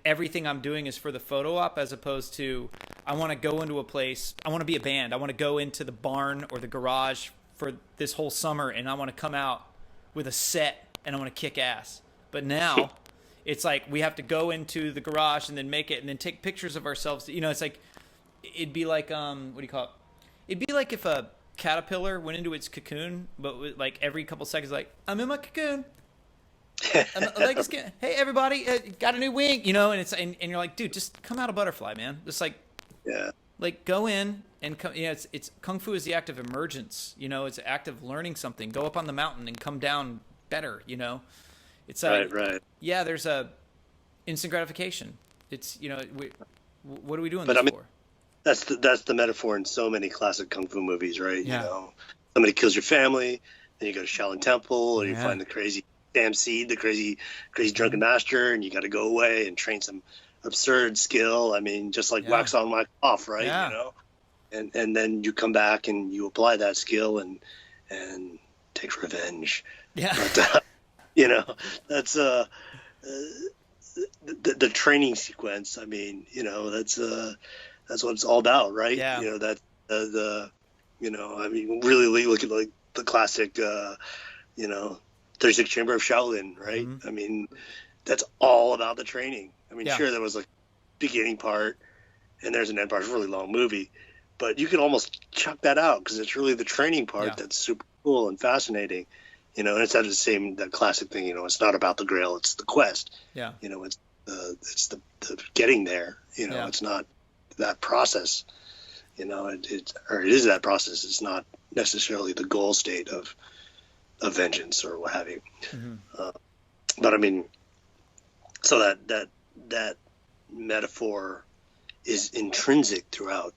everything I'm doing is for the photo op, as opposed to, I want to go into a place. I want to be a band. I want to go into the barn or the garage for this whole summer. And I want to come out with a set and I want to kick ass. But now it's like, we have to go into the garage and then make it and then take pictures of ourselves. It's like, it'd be like, what do you call it? It'd be like if a caterpillar went into its cocoon, but with like every couple seconds, like, I'm in my cocoon. Hey everybody, got a new wing, and it's and you're like, dude, just come out a butterfly, man. Just like, like go in and come. It's kung fu is the act of emergence. It's an act of learning something. Go up on the mountain and come down better. It's like, right. Yeah, there's a instant gratification. It's what are we doing this for? That's the metaphor in so many classic kung fu movies, right? Yeah. Somebody kills your family, then you go to Shaolin Temple, or you find the crazy seed, the crazy drunken master, and you got to go away and train some absurd skill. I mean, just like wax on, wax off, right? Yeah. And then you come back and you apply that skill and take revenge. Yeah. But, that's the training sequence. I mean, that's what it's all about, right? Yeah. That I mean, really look at like the classic, 36 Chamber of Shaolin, right? Mm-hmm. I mean, that's all about the training. I mean, sure, there was like beginning part and there's an end part. It's a really long movie, but you can almost chuck that out because it's really the training part that's super cool and fascinating. And it's that classic thing. It's not about the Grail; it's the quest. Yeah. It's the getting there. It's not that process. It is that process. It's not necessarily the goal state of vengeance or what have you. Mm-hmm. But I mean, so that metaphor is intrinsic throughout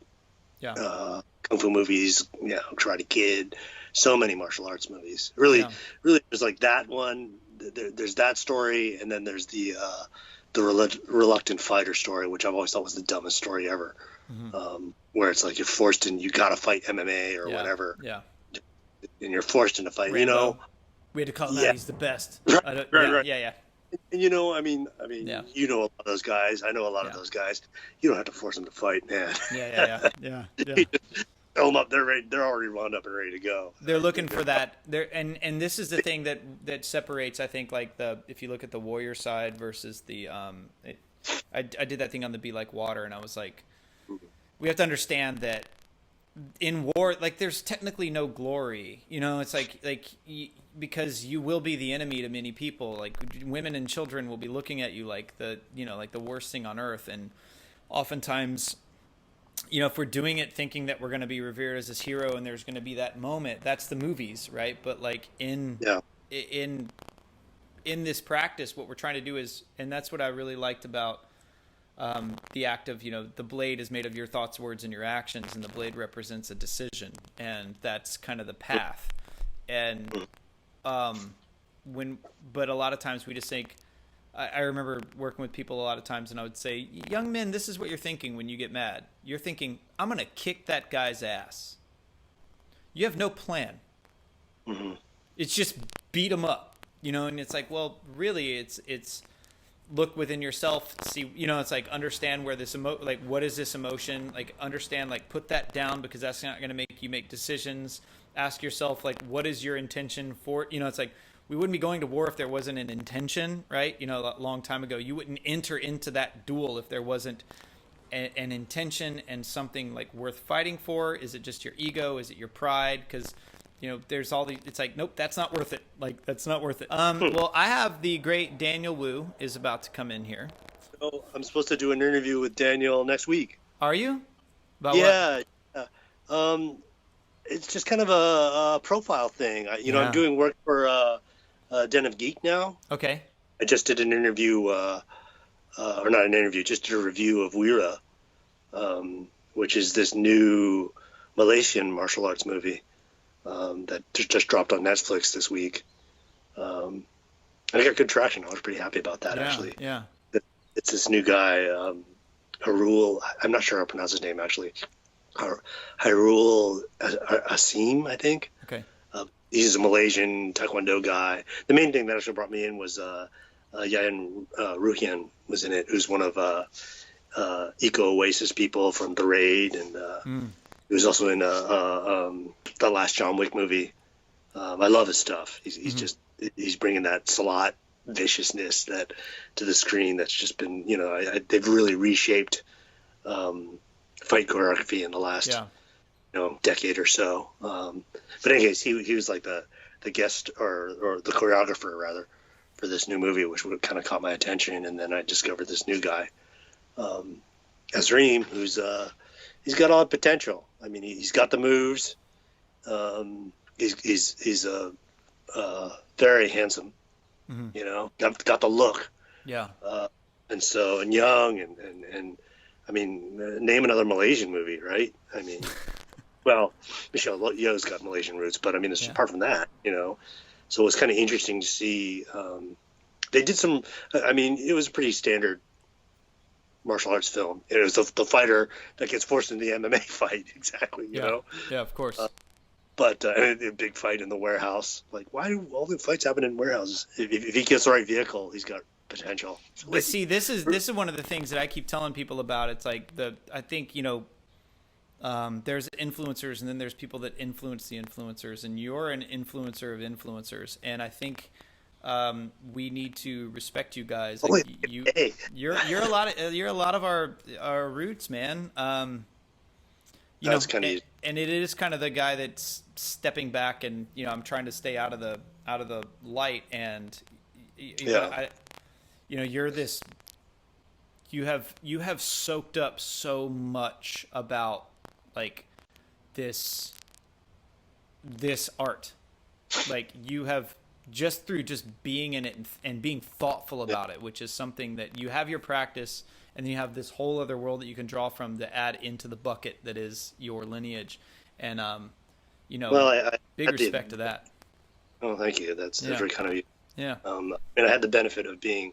kung fu movies, Karate Kid, so many martial arts movies. Really, there's like that one. There's that story, and then there's the reluctant fighter story, which I've always thought was the dumbest story ever. Mm-hmm. Where it's like you're forced in, you got to fight MMA or whatever. Yeah. And you're forced into fight. Rambo. We had to call him out. He's the best. Right. Yeah. And I mean, a lot of those guys. I know a lot of those guys. You don't have to force them to fight, man. Yeah. Fill them up. They're ready. They're already wound up and ready to go. They're looking for that. And this is the thing that separates. I think like if you look at the warrior side versus the I did that thing on the Be Like Water, and I was like, we have to understand that in war, like there's technically no glory. It's like because you will be the enemy to many people. Like women and children will be looking at you like the worst thing on earth, and oftentimes. If we're doing it thinking that we're going to be revered as this hero and there's going to be that moment, that's the movies, right? But like in this practice, what we're trying to do is, and that's what I really liked about the act of, the blade is made of your thoughts, words, and your actions, and the blade represents a decision, and that's kind of the path. And but a lot of times we just think, I remember working with people a lot of times, and I would say, young men, this is what you're thinking when you get mad. You're thinking, I'm going to kick that guy's ass. You have no plan. Mm-hmm. It's just beat him up, and it's like, well, really, it's look within yourself, see, it's like understand where this like, what is this emotion? Like, understand, like, put that down because that's not going to make you make decisions. Ask yourself, like, what is your intention for, it's like, we wouldn't be going to war if there wasn't an intention, right? A long time ago, you wouldn't enter into that duel if there wasn't an intention and something like worth fighting for. Is it just your ego? Is it your pride? Because, there's all the, it's like, nope, that's not worth it. Like, that's not worth it. Well, I have the great Daniel Wu is about to come in here. So I'm supposed to do an interview with Daniel next week. Are you? About what? It's just kind of a profile thing. I'm doing work for Den of Geek now. Okay. I just did an interview, or not an interview, just did a review of Weera, which is this new Malaysian martial arts movie that just dropped on Netflix this week. And it got good traction. I was pretty happy about that, actually. Yeah. It's this new guy, Harul. I'm not sure how to pronounce his name, actually. Harul Asim, I think. Okay. He's a Malaysian Taekwondo guy. The main thing that actually brought me in was Yayan Ruhian was in it, who's one of Eco Oasis people from The Raid, and he was also in the last John Wick movie. I love his stuff. He's just bringing that Salat viciousness to the screen. That's just been, they've really reshaped fight choreography in the last decade or so. But anyways, he was like the guest or the choreographer rather for this new movie, which would kind of caught my attention. And then I discovered this new guy, Azreem, who's he's got all the potential. I mean, he's got the moves. He's very handsome, got the look. Yeah. And young and I mean, name another Malaysian movie, right? I mean, well, Michelle Yeoh's got Malaysian roots, but I mean, apart from that, so it was kind of interesting to see. They did some. I mean, it was a pretty standard martial arts film. It was the fighter that gets forced into the MMA fight, exactly. You know. Yeah, of course. But and a big fight in the warehouse. Like, why do all the fights happen in warehouses? If he gets the right vehicle, he's got potential. But see, this is one of the things that I keep telling people about. It's like I think there's influencers, and then there's people that influence the influencers, and you're an influencer of influencers, and I think we need to respect you guys. Like, you're a lot of our roots, man. That's kind of, and it is kind of the guy that's stepping back, and I'm trying to stay out of the light, and you're this. You have soaked up so much about like this art, like you have just through just being in it and being thoughtful about it, which is something that you have your practice, and then you have this whole other world that you can draw from to add into the bucket that is your lineage, and big respect to that. Oh, thank you. That's very kind of you. Yeah. I had the benefit of being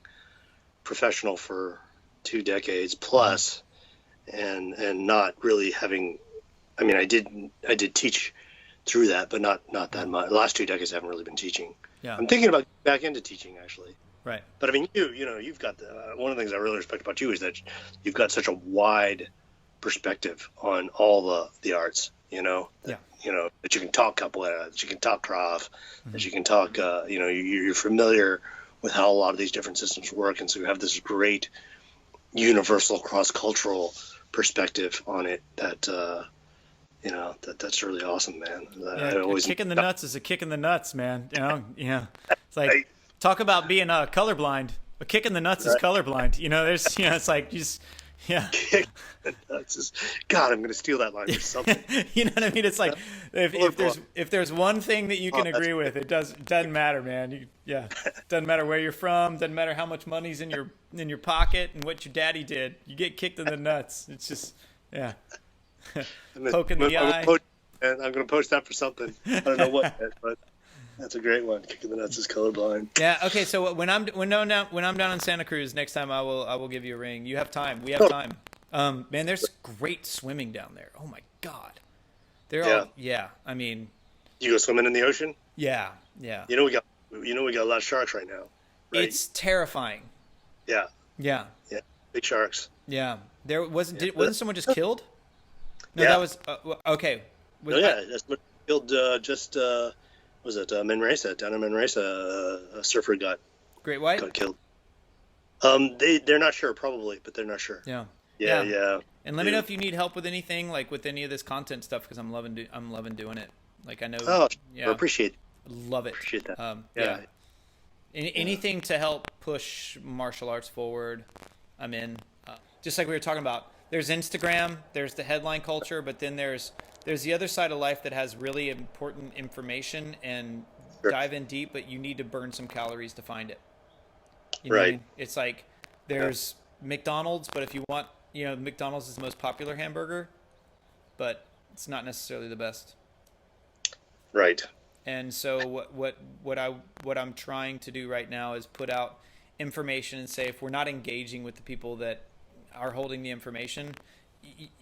professional for 2 decades plus, and not really having. I mean, I did teach through that, but not that much. The last 2 decades I haven't really been teaching. Yeah. I'm thinking about back into teaching actually. Right. But I mean, you've got one of the things I really respect about you is that you've got such a wide perspective on all the arts. That you can talk capoeira, that you can talk Krav, that you can talk. You're familiar with how a lot of these different systems work, and so you have this great universal cross-cultural perspective on it that that's really awesome, man. A kick in the nuts is a kick in the nuts, man. It's like talk about being colorblind. A kick in the nuts is colorblind. It's like just Kick in the nuts God, I'm going to steal that line or something. You know what I mean? It's like if there's one thing that you can agree with, it doesn't matter, man. Doesn't matter where you're from, doesn't matter how much money's in your pocket and what your daddy did. You get kicked in the nuts. It's just poking the eye. I'm going to post that for something. I don't know what yet, but that's a great one. Kicking the nuts is colorblind. Yeah. Okay. So when I'm down in Santa Cruz next time, I will give you a ring. You have time. We have time. Man, there's great swimming down there. Oh my God. I mean, you go swimming in the ocean? Yeah. We got a lot of sharks right now. Right? It's terrifying. Yeah. Big sharks. Yeah. There wasn't someone just killed? No, yeah. That was okay. That's killed was it Manresa, down in Manresa, a surfer got killed. They're not sure, probably, but they're not sure. Yeah. And let me know if you need help with anything, like with any of this content stuff, because I'm loving doing it. Like I know. Oh, I appreciate it. Love it. Appreciate that. Anything to help push martial arts forward, I'm in. Just like we were talking about, there's Instagram, there's the headline culture, but then there's the other side of life that has really important information and dive in deep, but you need to burn some calories to find it. You know what I mean? It's like there's McDonald's, but if you want, McDonald's is the most popular hamburger, but it's not necessarily the best. Right. And so what I'm trying to do right now is put out information and say, if we're not engaging with the people that are holding the information,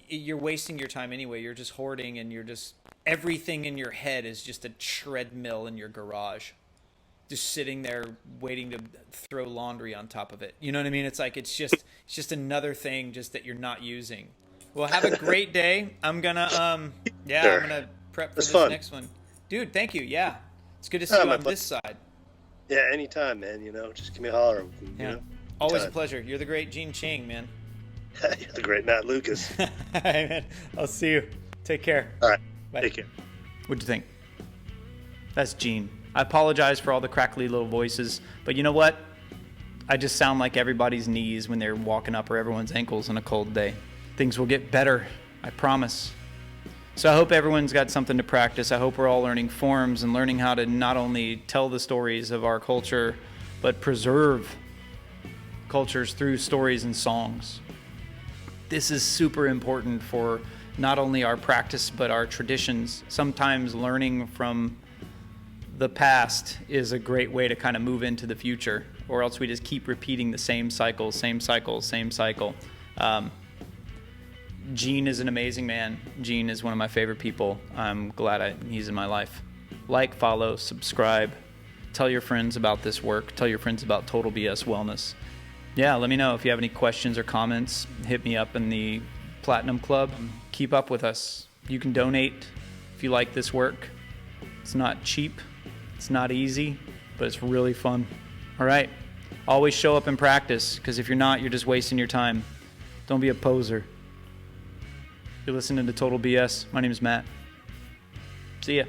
you're wasting your time anyway. You're just hoarding, and you're just, everything in your head is just a treadmill in your garage, just sitting there waiting to throw laundry on top of it. You know what I mean? It's like it's just another thing just that you're not using. Well, have a great day. I'm gonna I'm gonna prep for this fun. next one. Dude, thank you. Yeah. It's good to see you on this side. Yeah, anytime, man. Just give me a holler. Always a pleasure. You're the great Gene Ching, man. You're the great Matt Lucas. All right, man. I'll see you. Take care. All right. Bye. Take care. What'd you think? That's Gene. I apologize for all the crackly little voices, but you know what? I just sound like everybody's knees when they're walking up, or everyone's ankles on a cold day. Things will get better, I promise. So I hope everyone's got something to practice. I hope we're all learning forms and learning how to not only tell the stories of our culture, but preserve cultures through stories and songs. This is super important for not only our practice, but our traditions. Sometimes learning from the past is a great way to kind of move into the future, or else we just keep repeating the same cycle. Gene is an amazing man. Gene is one of my favorite people. I'm glad he's in my life. Like, follow, subscribe. Tell your friends about this work. Tell your friends about Total BS Wellness. Yeah, let me know if you have any questions or comments. Hit me up in the Platinum Club. Keep up with us. You can donate if you like this work. It's not cheap. It's not easy, but it's really fun. All right. Always show up and practice, because if you're not, you're just wasting your time. Don't be a poser. You're listening to Total BS. My name is Matt. See ya.